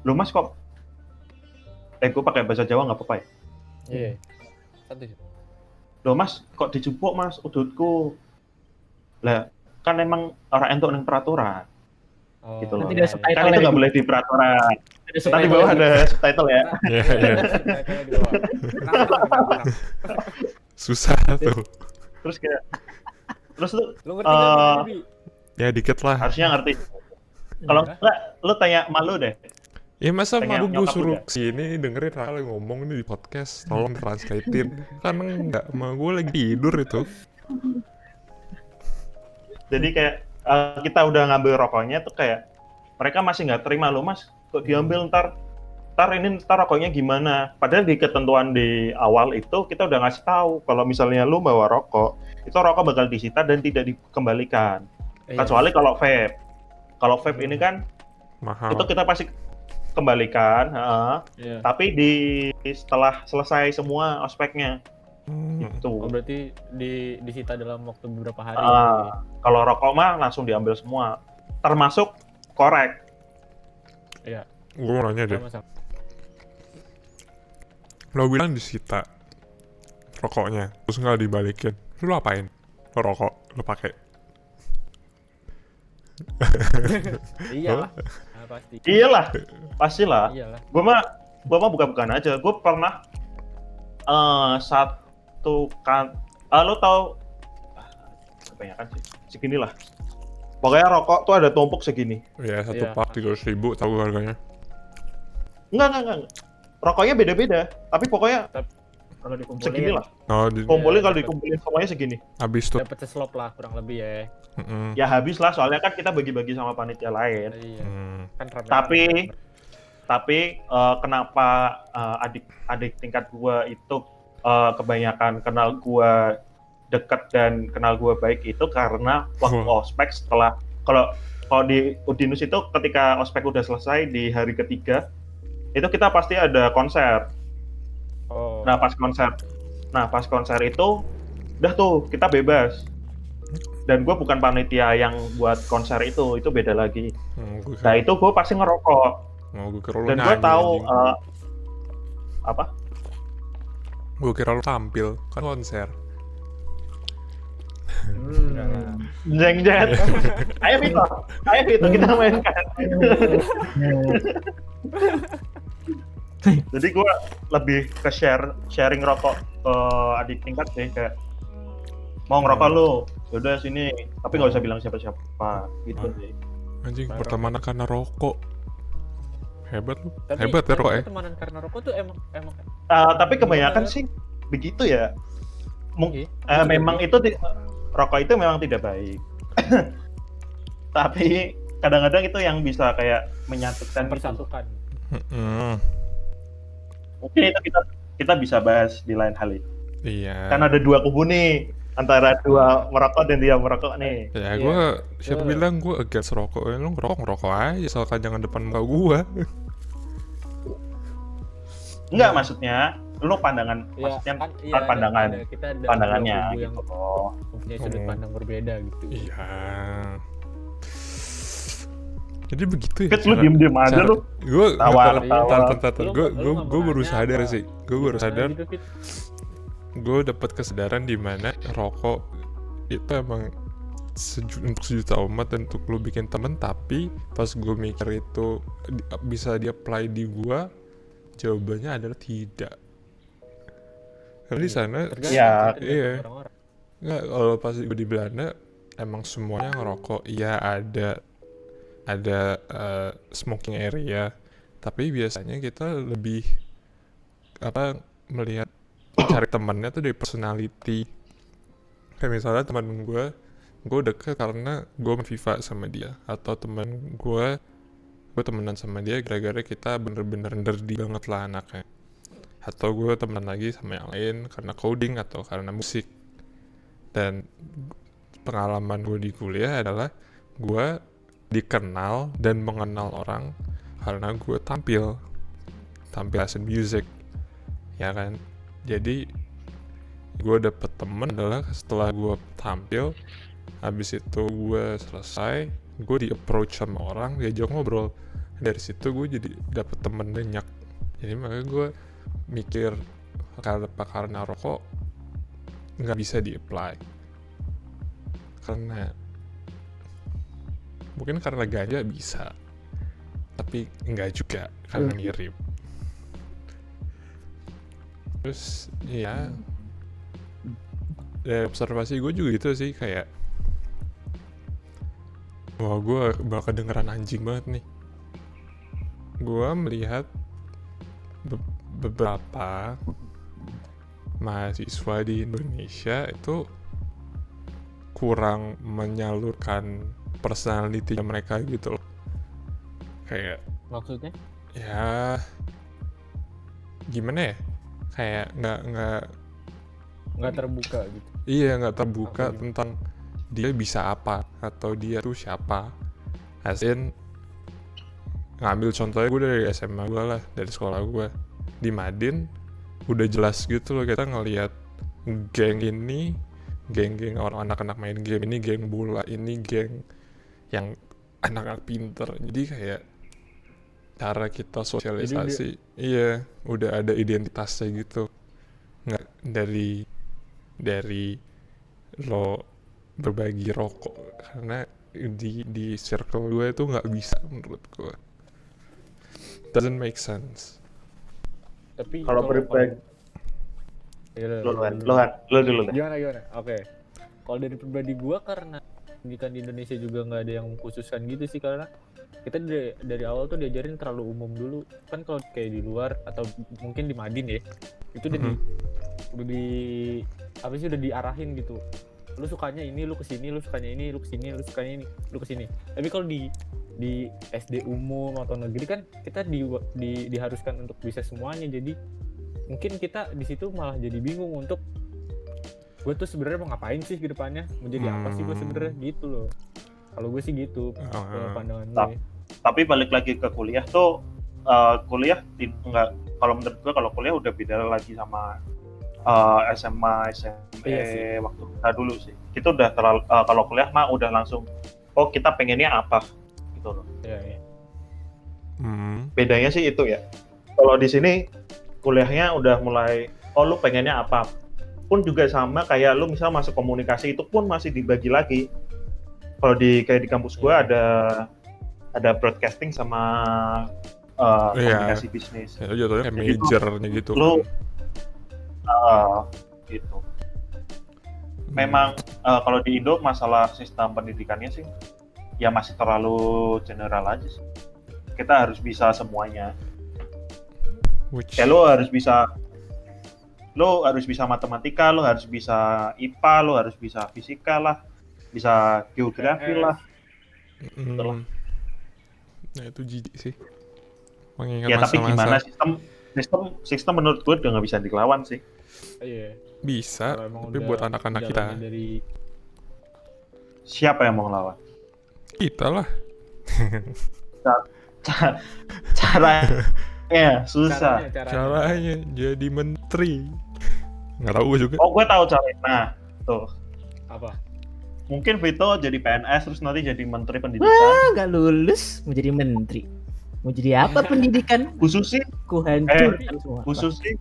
Lu mas kok? Gue pakai bahasa Jawa nggak apa-apa ya? Iya. Satu sih. Loh mas, kok dijupuk mas udutku? Lah, kan emang orang entuk ning peraturan. Oh, Gitu loh. Nanti ada subtitle Kan itu lagi. nggak boleh di peraturan. Ada Nanti bawah ada subtitle ya. Iya, iya. Susah tuh. Terus Lu ngerti nggak gimana, Bi? Ya dikit lah. harusnya ngerti. Kalau enggak, lu tanya malu deh. Ya masa Tanya malu gue nyokap suruh udah. sini dengerin Raka lagi ngomong nih di podcast, tolong translatein. Kan enggak, sama gue lagi tidur itu. Jadi kayak kita udah ngambil rokoknya tuh kayak mereka masih nggak terima, lo mas kok diambil ntar rokoknya gimana. Padahal di ketentuan di awal itu kita udah ngasih tahu kalau misalnya lu bawa rokok, itu rokok bakal disita dan tidak dikembalikan. Iya. Kecuali kalau vape. Kalau vape ini kan Mahal. itu kita pasti kembalikan, Iya. tapi setelah selesai semua ospeknya itu. Oh, berarti disita dalam waktu beberapa hari. Kalau rokok mah langsung diambil semua, termasuk korek. Iya. Gue mau nanya deh. Sama-sama. Lo bilang disita rokoknya, terus nggak dibalikin. Lu apain? Lo rokok, lo pakai. Iyalah. Nah, pasti. Iyalah, pastilah. Iyalah. Gue mah bukan aja. Gue pernah satu kan, lo tau kebanyakan sih, seginilah. Pokoknya rokok tuh ada tumpuk segini. Ya, satu Iya. pak 300.000 tahu harganya. Enggak. Rokoknya beda-beda, tapi pokoknya Kalau dikumpulin. segini lah. Oh, Kumpulin, kalau dapat. dikumpulin semuanya segini. habis tuh. Dapat seslop lah kurang lebih ya. Ya habis lah, soalnya kan kita bagi-bagi sama panitia lain. Iya. Kan rame. Tapi kenapa adik tingkat gua itu kebanyakan kenal gua deket dan kenal gua baik itu karena waktu ospek setelah kalau di Udinus itu ketika ospek udah selesai di hari ketiga itu kita pasti ada konser. Oh. Nah pas konser itu udah tuh kita bebas. Dan gue bukan panitia yang buat konser itu beda lagi. Nah itu gue pasti ngerokok. Gue kira lo Dan nyanyi. gue tahu apa? Gue kira lo tampil, kan konser. Jeng. Ayo Vito kita mainkan. Jadi gue lebih ke sharing rokok ke adik tingkat sih, kayak mau ngerokok lu, Udah sini, tapi nggak usah bilang siapa-siapa gitu sih. Anjing, Parah. pertemanan karena rokok. Hebat lu. Tapi Hebat ya rokok ya. temenan karena rokok tuh emang Tapi kebanyakan Gimana? sih begitu ya. Iya, Memang itu rokok itu memang tidak baik. Tapi kadang-kadang itu yang bisa kayak menyatukan gitu. persatukan. Mm-mm. Mungkin itu kita bisa bahas di lain kali. Iya. Kan ada dua kubu nih, antara dua merokok dan dia merokok nih. Ya Iya, gue siapa betul. bilang gue against rokok. Lu ngerokok aja asalkan jangan depan muka gue. Enggak, maksudnya lu pandangan, Iya, maksudnya kan, iya, kan pandangan kita ada pandangannya dua kubu yang gitu loh. mempunyai sudut Oh. pandang berbeda gitu. Iya. Jadi begitu ya. Fit, lu diem-diem aja lu. Gue Tawa. Lu gue nggak baru maknanya sadar apa? sih. Gue baru Gimana sadar. gitu, Fit? Gue dapat kesadaran di mana rokok itu emang untuk sejuta umat dan untuk lu bikin temen, tapi pas gue mikir itu bisa di apply di gue, jawabannya adalah tidak. Karena di sana Tergantung Iya. Iya. orang-orang. nggak, kalau pas gue di Belanda emang semuanya ngerokok. Iya, ada smoking area, tapi biasanya kita lebih melihat cari temannya tuh dari personality. Kayak misalnya teman gue deket karena gue main FIFA sama dia, atau teman gue temenan sama dia gara-gara kita bener-bener nerdy banget lah anaknya, atau gue temenan lagi sama yang lain karena coding atau karena musik. Dan pengalaman gue di kuliah adalah gue dikenal dan mengenal orang karena gue tampil as in music, ya kan. Jadi gue dapet temen adalah setelah gue tampil, habis itu gue selesai, gue di approach sama orang, diajak ngobrol. Dari situ gue jadi dapet temen banyak. Jadi makanya gue mikir karena rokok nggak bisa di apply, karena mungkin karena ganja bisa, tapi enggak juga karena mirip. Terus ya dari observasi gue juga gitu sih, kayak wah gue bakal kedengeran anjing banget nih. Gue melihat beberapa mahasiswa di Indonesia itu kurang menyalurkan personality mereka gitu loh. Kayak Maksudnya? ya gimana ya, kayak Nggak terbuka gitu. iya nggak terbuka Apa tentang dia bisa apa atau dia tuh siapa. As in, ngambil contohnya gue dari SMA gue lah, dari sekolah gue di Madin, udah jelas gitu loh kita ngelihat geng ini, geng orang anak-anak main game ini, geng bola ini, geng yang anak-anak pinter. Jadi kayak cara kita sosialisasi, iya udah ada identitasnya gitu, nggak dari lo berbagi rokok, karena di circle gue itu nggak bisa menurut gue, doesn't make sense. Tapi Kalau pribadi, Iya, lu dulu deh. Gimana? Oke. Kalau dari pribadi gua, karena pendidikan di Indonesia juga nggak ada yang mengkhususkan gitu sih, karena kita dari awal tuh diajarin terlalu umum dulu. Kan kalau kayak di luar atau mungkin di Madin ya, itu udah diarahin gitu. Lu sukanya ini, lu kesini, lu sukanya ini, lu kesini, lu sukanya ini, lu kesini. Tapi kalau di SD umum atau negeri kan kita diharuskan untuk bisa semuanya. Jadi mungkin kita di situ malah jadi bingung untuk gue tuh sebenarnya mau ngapain sih ke depannya, mau jadi apa sih gue sebenarnya gitu loh. Kalau gue sih gitu pandangan gue. Tapi balik lagi ke kuliah tuh, kuliah enggak, kalau menurut gue kalau kuliah udah beda lagi sama SMA, SMP Iya waktu kita dulu sih. Kita udah terlalu, kalau kuliah mah udah langsung, oh kita pengennya apa gitu loh. Iya. Bedanya sih itu ya. Kalau di sini kuliahnya udah mulai, oh lu pengennya apa, pun juga sama kayak lu misal masuk komunikasi itu pun masih dibagi lagi. Kalau kayak di kampus gua ada broadcasting sama komunikasi bisnis. Ya, jatuhnya kayak majornya gitu. Lu gitu. memang kalau di Indo masalah sistem pendidikannya sih ya masih terlalu general aja sih. Kita harus bisa semuanya. Which Ya lo harus bisa matematika, lo harus bisa IPA, lo harus bisa fisika lah, bisa geografi lah. mm, nah itu jijik sih. Mengingat Ya tapi gimana masa-masa sistem menurut gue udah nggak bisa dilawan sih. Iya. bisa, Kalau emang tapi udah buat anak-anak kita, jalannya dari Siapa yang mau ngelawan? kita lah. Caranya susah. caranya. Caranya jadi menteri. Nggak tahu gue juga. Oh gue tahu caranya. Nah tuh Apa? mungkin Vito jadi PNS terus nanti jadi menteri pendidikan. Nggak lulus mau jadi menteri. Mau jadi apa pendidikan? Bu Susi, Ku hancurkan semua. Bu Susi,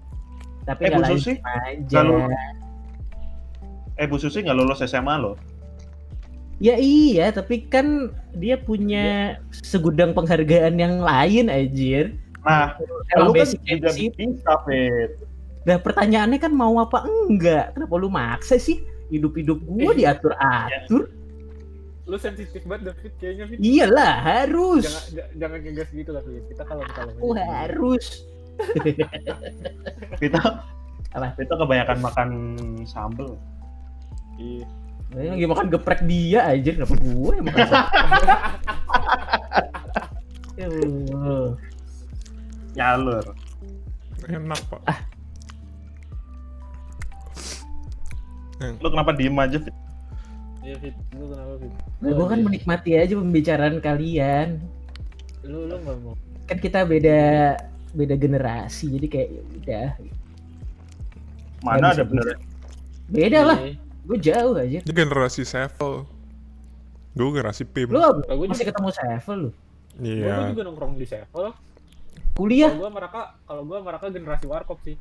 Tapi Bu nggak Susi, lanjut aja. Bu Susi nggak lulus SMA loh. Ya iya, tapi kan dia punya segudang penghargaan yang lain anjir. Nah, Emang lu kan basic juga sih. bisa, Fit. Nah pertanyaannya kan mau apa enggak? Kenapa lu maksa sih? Hidup-hidup gua diatur-atur. Lu sensitif banget David kayaknya Fit. Iyalah harus. Jangan ngegas gitu lah Fit. Kita kalau Harus. Vito, Apa? Vito kebanyakan makan sambel. Iya. Nah, lagi makan geprek dia aja, kenapa gue yang makan sate? Ya Allah. Nyalur. Enak pak. Lu kenapa diem aja, Fit? Iya Fit. Lu kenapa Fit? Nah, gue kan menikmati aja pembicaraan kalian. Lu nggak mau. Kan kita beda generasi, jadi kayak ya udah. Mana Nggak ada bisa bener? Beda lah, Iya. gue jauh aja. Ini generasi Sevel. Gue generasi PIM. Lu Kalau gue masih juga, ketemu Sevel lu? Iya. gue juga nongkrong di Sevel. Kuliah? Kalau gue meraka generasi warkop sih.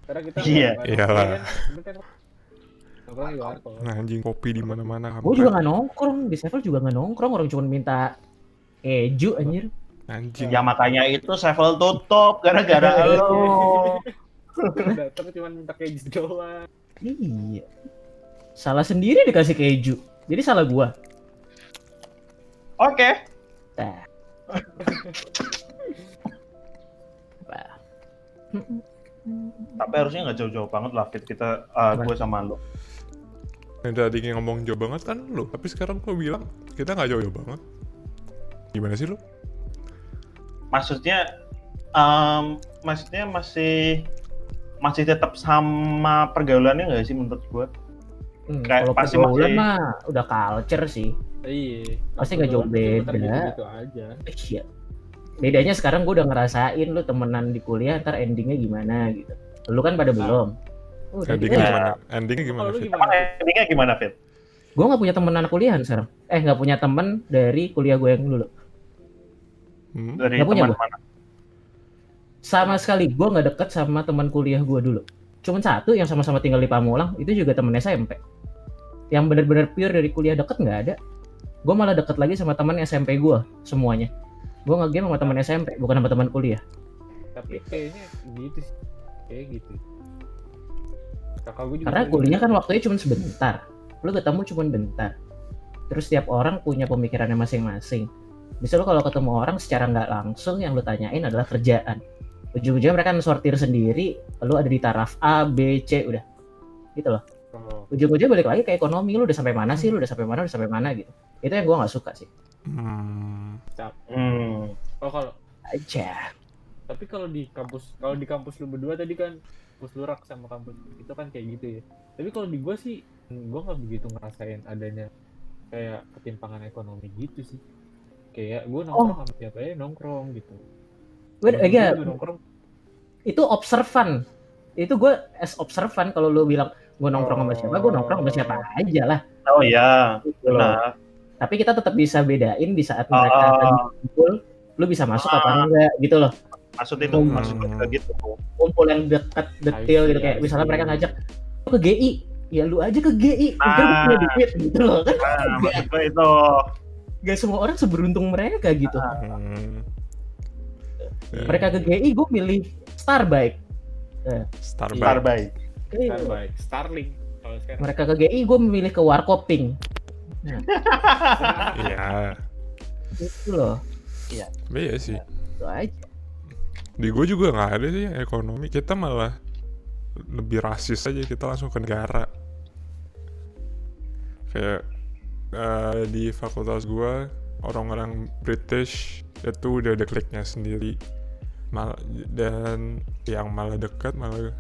Karena kita Iya. Iyalah. Nongkrong di warkop. Nah, anjing kopi di mana-mana. Gue juga nggak nongkrong, di Sevel juga nggak nongkrong, orang cuma minta keju anjir. Anjing. Ya makanya itu Sevel tutup gara-gara lo. Datang cuma minta keju doang. Iya. Salah sendiri dikasih keju. Jadi salah gua. Oke. Nah. Apa? Tapi harusnya nggak jauh-jauh banget lah, Fit. Kita, gue sama lo. Yang tadi ngomong jauh banget kan lu. Tapi sekarang kok bilang kita nggak jauh-jauh banget. Gimana sih lu? Maksudnya masih tetap sama pergaulannya nggak sih menurut gue? Kayak Kalau pasti pergaulan masih- mah udah culture sih. Iya. Pasti nggak jauh beda. Gitu aja. Iya. Bedanya sekarang gua udah ngerasain lu temenan di kuliah ntar endingnya gimana gitu. Lu kan pada belum. Udah Endingnya gitu. gimana? Endingnya gimana Kalau lu sih? gimana? Emang endingnya gimana, Fit? Gua nggak punya temenan kuliahan sekarang. Nggak punya temen dari kuliah gue yang dulu. Dari Nggak punya teman gua. mana? Sama sekali gua nggak deket sama teman kuliah gua dulu. Cuman satu yang sama-sama tinggal di Pamulang, itu juga temen SMP. Yang benar-benar pure dari kuliah deket nggak ada. Gue malah deket lagi sama teman SMP gue semuanya. Gue nge-game sama teman SMP, bukan sama teman kuliah. Tapi kayaknya gitu sih. Kayak gitu. Kakak gue juga. Karena kuliah kan waktunya cuma sebentar. Lu ketemu cuma bentar. Terus setiap orang punya pemikirannya masing-masing. Bisa lu kalau ketemu orang secara nggak langsung yang lu tanyain adalah kerjaan. Ujung-ujungnya mereka sortir sendiri, lu ada di taraf A, B, C, udah. Gitu loh. Oh. Ujung-ujungnya balik lagi ke ekonomi, lu udah sampai mana sih, lu udah sampai mana gitu. Itu yang gua nggak suka sih. Oh kalau Aja. tapi kalau di kampus lu berdua tadi kan kampus lu rak sama kampus itu kan kayak gitu ya. Tapi kalau di gua sih gua nggak begitu ngerasain adanya kayak ketimpangan ekonomi gitu sih. Kayak gua nongkrong sama siapa ya nongkrong gitu. Gue Temen gua agak juga nongkrong. itu observan. Itu gue as observan kalau lu bilang gue nongkrong sama siapa, gue nongkrong sama siapa aja lah. Oh iya, Gitu loh. benar. Tapi kita tetap bisa bedain di saat mereka lagi kumpul, lu bisa masuk apa enggak gitu loh. Maksud itu maksud gue juga gitu. Kumpul yang dekat detail gitu kayak misalnya mereka ngajak lu ke GI, ya lu aja ke GI, pikir gue punya duit gitu loh kan. Nah, maksud gue itu. Gak semua orang seberuntung mereka gitu. Ya. Mereka ke GI, gue milih Starbike. Starbucks. Starbucks. Starbucks, Starlink. Kalau sekarang Mereka ke GI, gue memilih ke Warkoping. Iya, Itu loh. tapi iya sih. Itu aja. Di gue juga nggak ada sih yang ekonomi. Kita malah lebih rasis aja, kita langsung ke negara. Kayak di fakultas gue orang-orang British itu udah ada kliknya sendiri. Dan yang malah dekat malah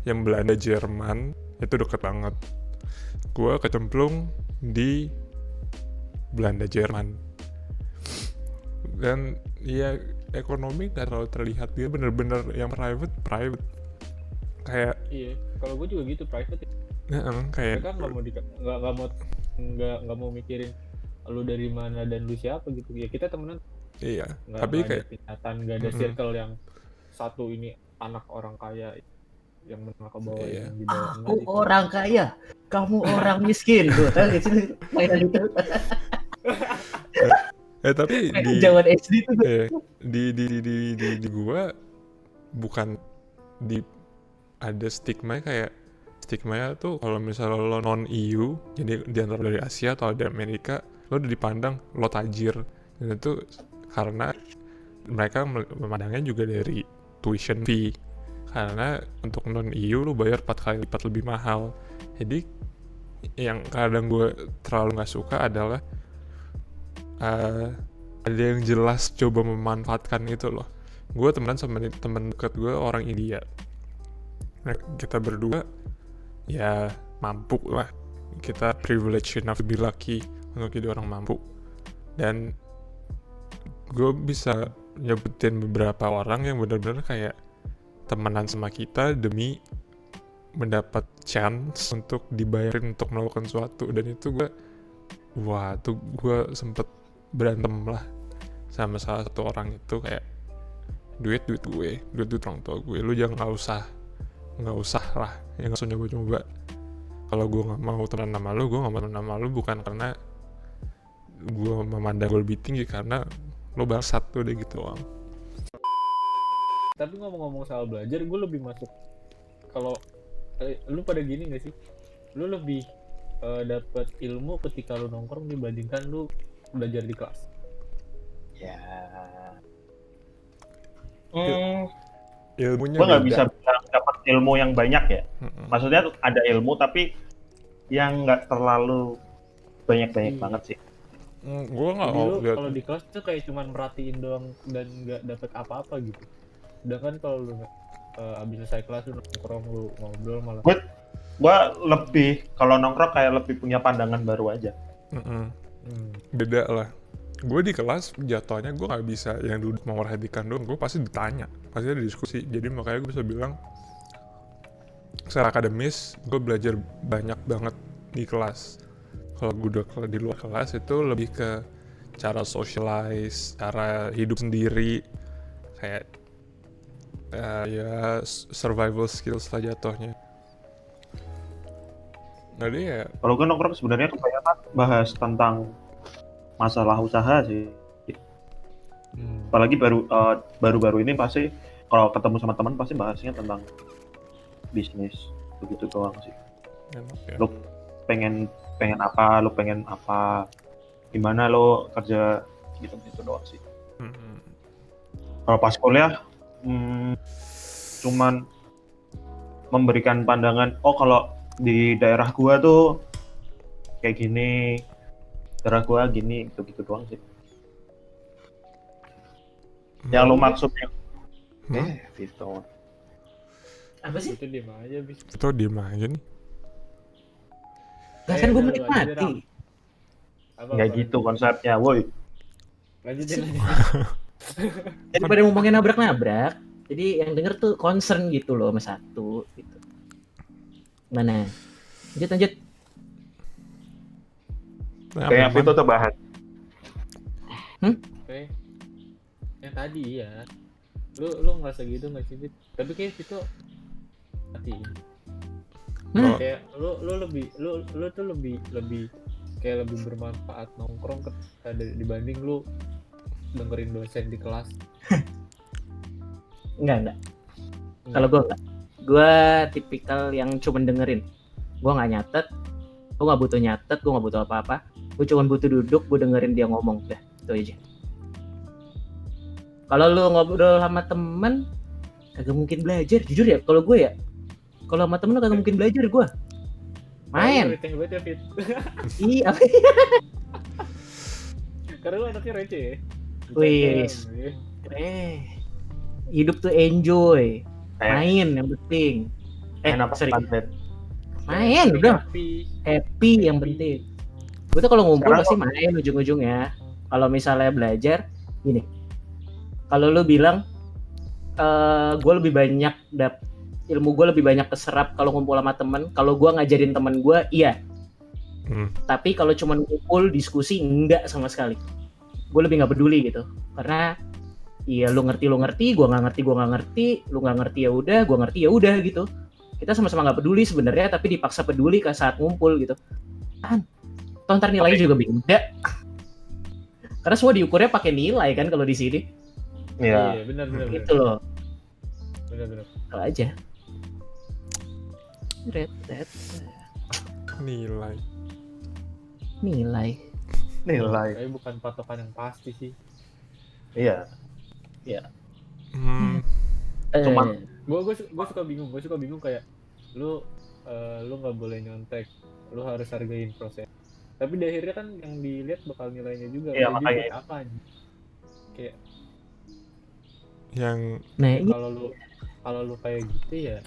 yang Belanda Jerman itu deket banget. Gue kecemplung di Belanda Jerman. Dan ya ekonomi gak terlalu terlihat, dia bener-bener yang private kayak iya, kalau gue juga gitu private. kayak Mereka nggak mau mikirin lu dari mana dan lu siapa gitu. Ya kita temenan, iya, nggak tapi ada kayak tingkatan, nggak ada Mm-mm. circle yang satu ini anak orang kaya yang menengah ke bawah, Iya. yang di bawah. Aku orang kaya, kamu orang miskin. Tuh, tahu gak sih mainan itu? Tapi di Zaman SD tuh. di gua bukan di ada stigma kayak stigmanya tuh kalau misalnya lo non EU, jadi di antara dari Asia atau dari Amerika, lo udah dipandang lo tajir. Dan itu karena mereka memandangnya juga dari tuition fee, karena untuk non EU lo bayar 4 kali lipat lebih mahal. Jadi yang kadang gue terlalu nggak suka adalah ada yang jelas coba memanfaatkan itu loh. Gue temenan sama temen deket gue orang India. Nah, kita berdua ya mampu lah. Kita privilege enough to be lucky untuk jadi orang mampu. Dan gue bisa nyebutin beberapa orang yang benar-benar kayak temenan sama kita demi mendapat chance untuk dibayarin untuk melakukan sesuatu. Dan itu gue sempet berantem lah sama salah satu orang itu, kayak duit orang tua gue, lu jangan nggak usah lah, ya nggak usah nyoba-nyoba. Kalau gue nggak mau temenan sama lu, gue nggak mau temenan sama lu bukan karena gue memandang gue lebih tinggi, karena lo bangsat tuh deh gitu doang. Tapi ngomong-ngomong soal belajar, gue lebih masuk kalau lu pada gini nggak sih? Lu lebih dapat ilmu ketika lu nongkrong dibandingkan lu belajar di kelas. Ya. Ilmunya Gue nggak beda. bisa bilang dapat ilmu yang banyak ya. Mm-mm. Maksudnya ada ilmu tapi yang nggak terlalu banyak-banyak Iya. banget sih. Gue nggak Jadi mau lu lihat. kalau di kelas tuh kayak cuman merhatiin doang dan nggak dapet apa-apa gitu. Sedangkan kalau lu abis selesai kelas lu nongkrong, lu ngobrol malah. Gue lebih kalau nongkrong kayak lebih punya pandangan baru aja. Beda lah. Gue di kelas jatuhnya gue nggak bisa yang duduk memperhatikan doang, gue pasti ditanya, pasti ada diskusi. Jadi makanya gue bisa bilang secara akademis gue belajar banyak banget di kelas. Kalau gue udah di luar kelas itu lebih ke cara socialize, cara hidup sendiri, kayak ya survival skills lah jatuhnya. Jadi ya Kalau gue nongkrong sebenarnya kebanyakan bahas tentang masalah usaha sih. Apalagi baru-baru ini pasti kalau ketemu sama teman pasti bahasnya tentang bisnis, begitu doang sih. enak ya. Lu pengen apa, gimana lo kerja, gitu doang sih. Kalau pas kuliah cuman memberikan pandangan, oh kalau di daerah gua tuh kayak gini, daerah gua gini, gitu doang sih. Yang lo maksudnya gitu. Apa sih? Itu diem aja bis. Itu diem aja nih. Lah kan gue Lanjut, menikmati. Nggak gitu konsepnya, woi. Lanjutin. Daripada ngomongin nabrak-nabrak, jadi yang denger tuh concern gitu loh sama satu gitu. Mana? Lanjut. Nah, Kayak aman. itu tuh bahas. Oke. Yang tadi ya. Lu ngerasa gitu nggak sih, Fit? Tapi kayak itu hati. Oh, Kayak lu tuh lebih kayak lebih bermanfaat nongkrong dibanding lu dengerin dosen di kelas. Enggak. Kalau gue enggak. Gue tipikal yang cuman dengerin. Gue nggak nyatet, gue nggak butuh nyatet, gue nggak butuh apa-apa. Gue cuma butuh duduk, gue dengerin dia ngomong, udah itu aja. Kalau lu ngobrol sama temen, kagak mungkin belajar. Jujur ya, kalau gue ya, kalau sama temen lu kagak mungkin belajar gue. Main. Receh banget ya, Fit. Iya. Karena lu anaknya receh ya. Wih. Hidup tuh enjoy, Kayak main yang penting. main apa Sorry, Pat? main udah. Happy. Happy yang penting. Gue tuh kalau ngumpul Sekarang pasti main ujung-ujungnya. Kalau misalnya belajar, gini. Kalau lu bilang, gue lebih banyak ilmu gue lebih banyak keserap kalau ngumpul sama temen. Kalau gue ngajarin temen gue, iya. Tapi kalau cuma ngumpul diskusi, enggak sama sekali. Gue lebih nggak peduli gitu. Karena iya lu ngerti, gue nggak ngerti, lu nggak ngerti ya udah, gue ngerti ya udah gitu. Kita sama-sama nggak peduli sebenarnya, tapi dipaksa peduli ke saat ngumpul gitu. Toh ntar nilainya juga beda. Karena semua diukurnya pakai nilai kan kalau di sini. Iya. Iya, benar. Gitu loh. Benar. Kalau aja. Red. Nilai. Nilai. Tapi bukan patokan yang pasti sih. Iya. Cuman Gue suka bingung kayak lu nggak boleh nyontek, lu harus hargain proses. Tapi di akhirnya kan yang dilihat bakal nilainya juga. Iya, Jadi makanya. buat apa anjing? Kayak Yang nah ya kalau lu kayak gitu ya.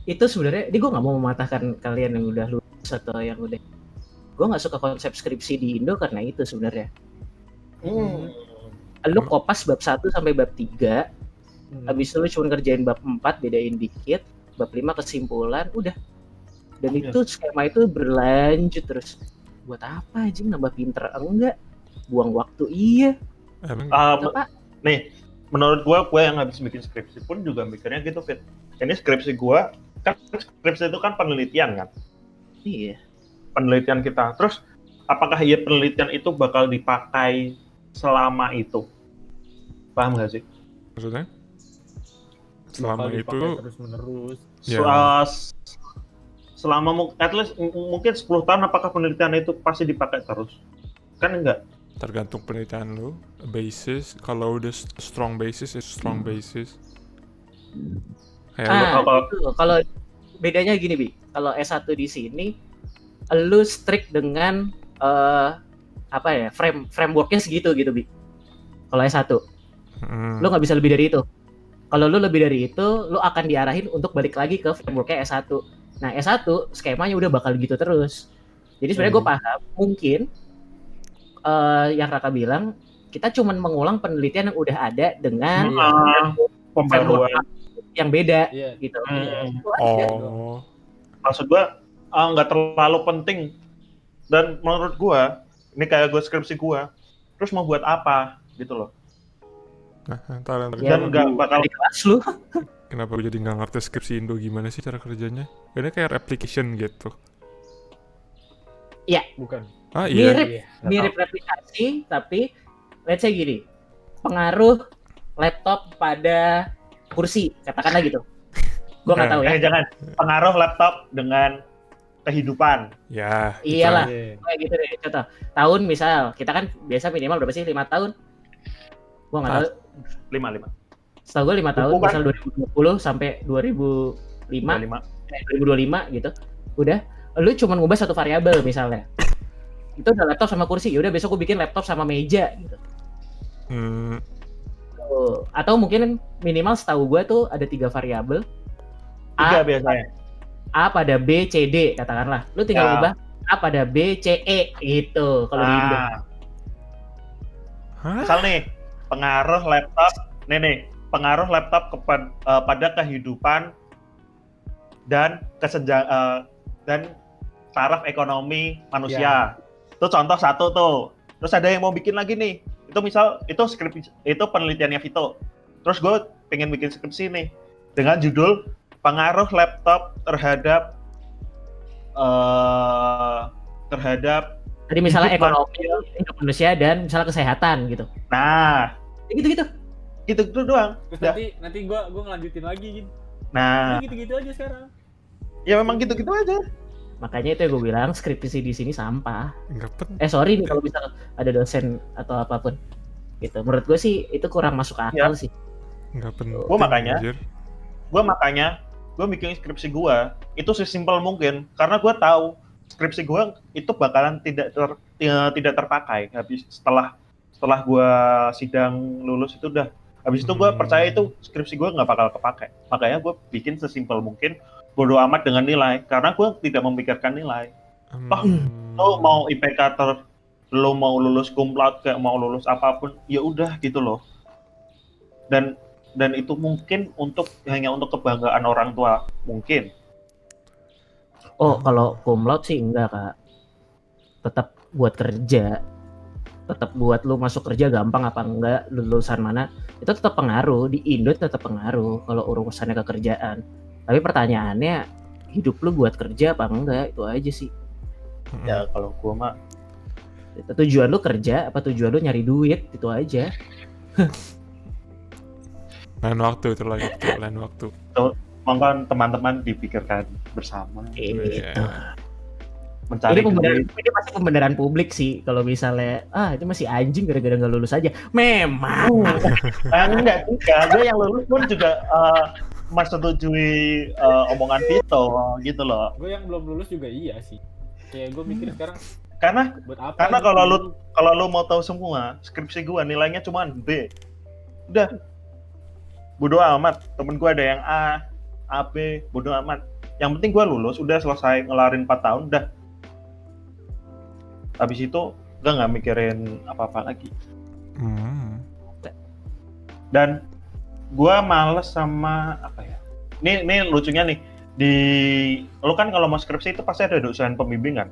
itu sebenarnya ini gue nggak mau mematahkan kalian yang udah lulus atau yang udah. Gue nggak suka konsep skripsi di Indo karena itu sebenarnya. Lu kopas bab 1 sampai bab 3, habis itu lu cuma ngerjain bab 4, bedain dikit, bab 5 kesimpulan, udah. Dan itu skema itu berlanjut terus. Buat apa aja nambah pinter enggak? Buang waktu iya. emang Apa? Nih, menurut gue yang habis bikin skripsi pun juga mikirnya gitu, Fit. Ini skripsi gue, kan skripsi itu kan penelitian kan? Iya. Penelitian kita. Terus, apakah iya penelitian itu bakal dipakai selama itu? Paham gak sih? maksudnya selama Bakal itu dipakai terus menerus. ya Selama at least mungkin 10 tahun apakah penelitian itu pasti dipakai terus? Kan enggak. tergantung penelitian lu, basis. Kalau udah strong basis is strong basis. Kayak Itu kalau bedanya gini Bi, kalau S1 di sini lu strict dengan apa ya, frameworknya segitu gitu Bi. Kalau S1 lu nggak bisa lebih dari itu. Kalau lu lebih dari itu, lu akan diarahin untuk balik lagi ke frameworknya S1. Nah S1 skemanya udah bakal gitu terus. Jadi sebenarnya gue paham mungkin yang Raka bilang, kita cuman mengulang penelitian yang udah ada dengan Pembaruan. yang beda Iya. gitu. Itu aja. oh Maksud gua nggak terlalu penting, dan menurut gua ini kayak gua skripsi gua terus mau buat apa gitu loh. ntar Ya, Dan nggak bakal di kelas lu. kenapa gue jadi nggak ngerti skripsi Indo gimana sih cara kerjanya? Ini kayak application gitu. Bukan. Ah iya. Mirip replikasi, tapi let's say gini, pengaruh laptop pada kursi, katakanlah gitu. Gua nggak tahu ya. jangan pengaruh laptop dengan kehidupan. Ya. Iyalah. Iya. Kayak gitu deh, contoh. Tahun misal, kita kan biasa minimal berapa sih? 5 tahun? Gua nggak tahu. 5. Setahu gue 5 tahun, Bukan. misal 2020 sampai 2005, 2025 gitu. Udah, lu cuma ngubah satu variabel misalnya. Itu udah laptop sama kursi, ya udah besok gue bikin laptop sama meja gitu. Tuh. Atau mungkin minimal setahu gue tuh ada 3 variabel. 3 biasanya. A pada B, C, D katakanlah. Lu tinggal Ya. ubah A pada B, C, E gitu kalau di Indo. Hah? Misal nih, pengaruh laptop, pengaruh laptop pada kehidupan dan dan taraf ekonomi manusia. Itu contoh satu tuh. Terus ada yang mau bikin lagi nih. Itu misal itu skripsi, itu penelitiannya Vito. Terus gue pengen bikin skripsi nih dengan judul pengaruh laptop terhadap Jadi misalnya hidup ekonomi, hidup manusia dan misalnya kesehatan gitu. Nah, Gitu-gitu. gitu doang. Terus Udah. nanti gua ngelanjutin lagi gitu. Nah, Gitu-gitu aja sekarang. ya memang gitu-gitu aja. Makanya itu yang gue bilang skripsi di sini sampah. Nggak penting. Sorry nih kalau misal ada dosen atau apapun. Gitu. Menurut gue sih itu kurang masuk akal sih. Nggak penting. Gua makanya- anjir. gue bikin skripsi gue itu sesimpel mungkin karena gue tahu skripsi gue itu bakalan tidak terpakai habis setelah gue sidang lulus itu udah habis itu gue percaya itu skripsi gue nggak bakal kepakai, makanya gue bikin sesimpel mungkin, bodo amat dengan nilai karena gue tidak memikirkan nilai. Lo mau IPK lo mau lulus cum laude kayak mau lulus apapun ya udah gitu loh, dan itu mungkin hanya untuk kebanggaan orang tua mungkin. Kalau cum laude sih enggak, Kak. Tetap buat kerja. Tetap buat lu masuk kerja gampang apa enggak, lulusan mana, itu tetap pengaruh. Di Indo tetap pengaruh kalau urusannya kekerjaan. Tapi pertanyaannya, hidup lu buat kerja apa enggak, itu aja sih. Ya kalau gua mah Tujuan lu kerja apa tujuan lu nyari duit, itu aja. Lain waktu itu lagi, lain waktu. monggo teman-teman dipikirkan bersama. Gitu. Iya. Mencari Ini pasti pembenaran publik sih kalau misalnya itu masih anjing gara-gara nggak lulus aja. Memang. enggak juga, gue yang lulus pun juga menyetujui omongan Vito gitu loh. Gue yang belum lulus juga iya sih. Kayak gue mikir sekarang Karena buat apa? Karena gitu. kalau lu mau tahu semua, skripsi gua nilainya cuma B. Udah. Bodo amat. Temen gua ada yang A, B, bodo amat. Yang penting gua lulus, udah selesai ngelarin 4 tahun, udah. Habis itu gua nggak mikirin apa-apa lagi. Dan gua males sama apa ya? Ini lucunya nih. Lu kan kalau mau skripsi itu pasti ada dosen pembimbingan.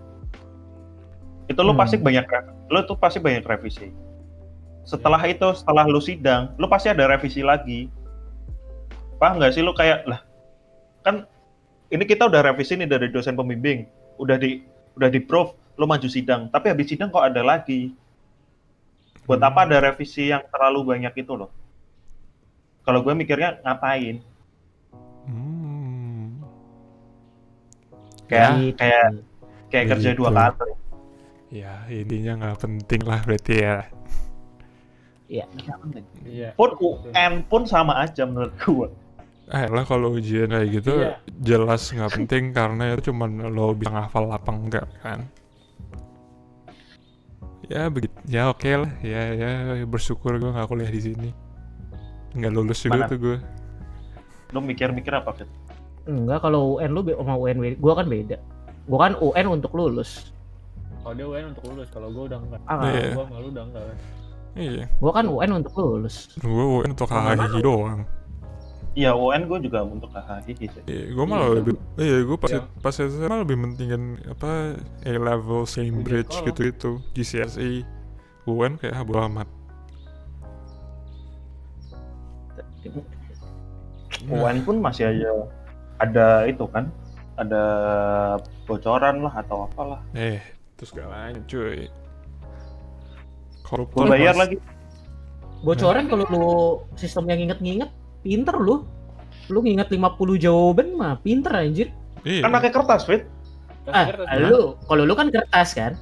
Itu lu pasti banyak revisi. Setelah lu sidang, lu pasti ada revisi lagi. Paham nggak sih lu kayak lah, kan ini kita udah revisi nih dari dosen pembimbing, udah di proof, lu maju sidang, tapi habis sidang kok ada lagi. Buat apa ada revisi yang terlalu banyak itu loh? Kalau gue mikirnya ngapain? Kayak kerja 2 kali. Ya, intinya nggak penting lah berarti ya. Iya. Iya. Pun UN pun sama aja menurut gue. Lah kalau ujian kayak gitu Iya. jelas nggak penting karena itu cuma lo bisa ngafal apa enggak kan. Ya begitu. Ya oke lah. Ya bersyukur gue nggak kuliah di sini. Nggak lulus juga tuh gue. Lu mikir-mikir apa, Fit? Enggak, kalau UN lu sama UN gua kan beda. Gua kan UN untuk lulus. Kalau dia UN untuk lulus, kalau gue udah enggak. Iya. Gue malu udah enggak. Iya. Gua kan UN untuk lulus. Gue UN untuk HHI doang. Iya, UN gue juga untuk HHI gitu. Gue malah lebih, gue pas SMA lebih mentingin apa A-level, Cambridge gitu, GCSE, UN kayak bodo amat. UN pun masih aja ada itu kan, ada bocoran lah atau apalah. Terus gak lanjut cuy. Gue bayar lagi. Bocoran kalau lu sistem yang nginget-nginget, pinter lu. Lu nginget 50 jawaban mah pinter anjir. Iya. Kan pakai kertas, Fit. Kalau lu kan kertas kan.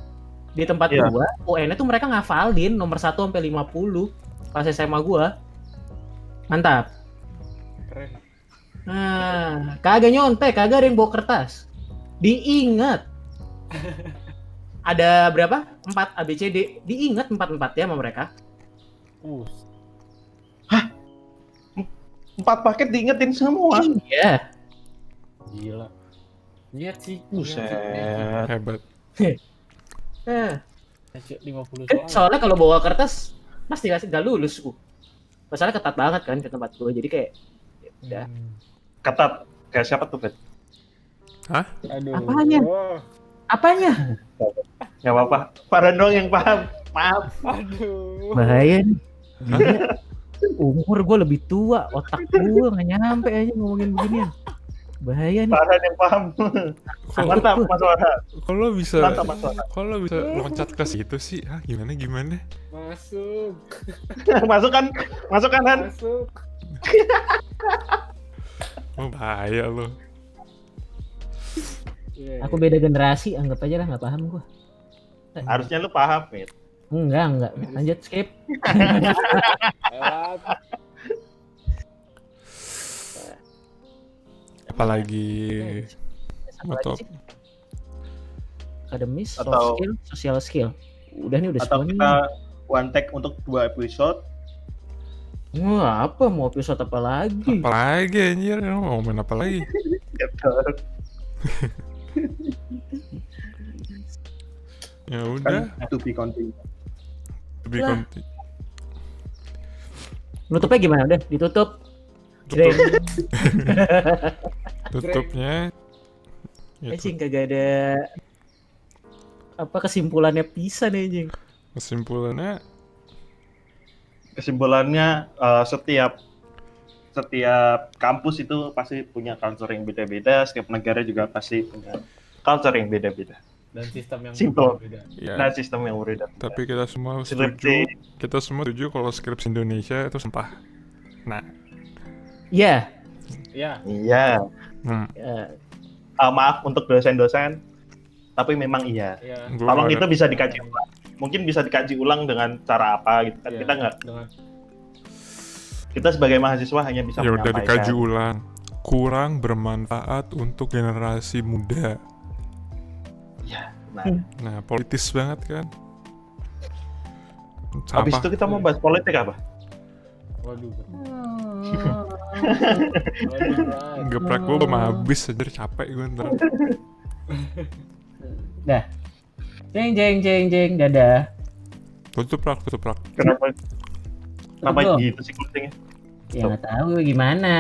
Di tempat Iya. gua, UN itu mereka ngafalin nomor 1 sampai 50 pas SMA gua. Mantap. Keren. Nah, kagak nyontek, kagak ada yang bawa kertas. Diingat. Ada berapa? 4 ABCD. Diingat 4-4 ya sama mereka. 4 paket diingetin semua. Iya. Gila. Niat sih. Buset. Hebat. Nah, 50 kan soal. soalnya kalau bawa kertas pasti gak lulus gua. Masalahnya ketat banget kan ke tempat gua. Jadi kayak udah. Ketat. Kayak siapa tuh, Fit? Aduh. Apanya? Apanya? Gak apa-apa. Farhan doang yang paham. Maaf. Aduh. Bahaya nih. Gila. Umur gue lebih tua, otak gue gak nyampe aja ngomongin beginian. Bahaya nih. Farhan yang paham. Mantap, Mas Farhan. Kalau bisa, Mantap, Mas Farhan. kalau bisa loncat ke situ sih, gimana? Masuk. Masuk kan, Han? Masuk. Iya, Aku iya. beda generasi, anggap aja lah nggak paham gua. Harusnya lu paham, Mit. Enggak. Lanjut skip. Lewat. Apalagi Sama atau lagi sih. Akademis, soft Atau- skill, social skill. Udah nih, udah Atau semuanya. kita one take untuk 2 episode. Wah, apa mau episode apa lagi? apalagi anjir, mau main apa lagi? Ya udah, Kan to be continued. lebih Lah. konti. Nutupnya gimana? Udah ditutup. Tutup, Jreng. tutupnya. Ya, Anjing kagak ada apa kesimpulannya pisan anjing. kesimpulannya Kesimpulannya setiap kampus itu pasti punya culture yang beda-beda, setiap negara juga pasti punya culture yang beda-beda. Dan sistem yang Simple. berbeda. ya, Nah, sistem yang berbeda. tapi kita semua Skripsi. setuju kalau skripsi Indonesia itu sampah. Nah, Iya. Ya, Iya. Ya, Maaf untuk dosen-dosen, tapi memang iya. ya. gua Tolong nggak itu ada- bisa dikaji ulang. Mungkin bisa dikaji ulang dengan cara apa gitu kan. Ya, Kita nggak, dengan kita sebagai mahasiswa hanya bisa ya udah dikaji menyampaikan. ulang. Kurang bermanfaat untuk generasi muda. Nah, Nah, politis banget kan. habis Sampah. itu kita mau bahas politik apa? waduh. Waduh, berat. Geprek gue belum habis aja, capek gue ntar. jeng, dadah. Tutup rak. Kenapa Tutup. gitu sih closingnya? Ya nggak tahu gimana.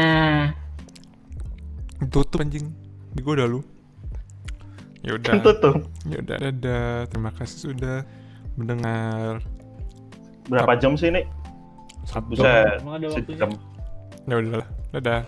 Tutup anjing. Di gue udah lu. Ya udah. Kan tutup. Ya udah, dadah. Terima kasih sudah mendengar. Berapa jam sih ini? Satu. Buset, Emang ada waktunya? sejam. Ya udah lah. Dadah.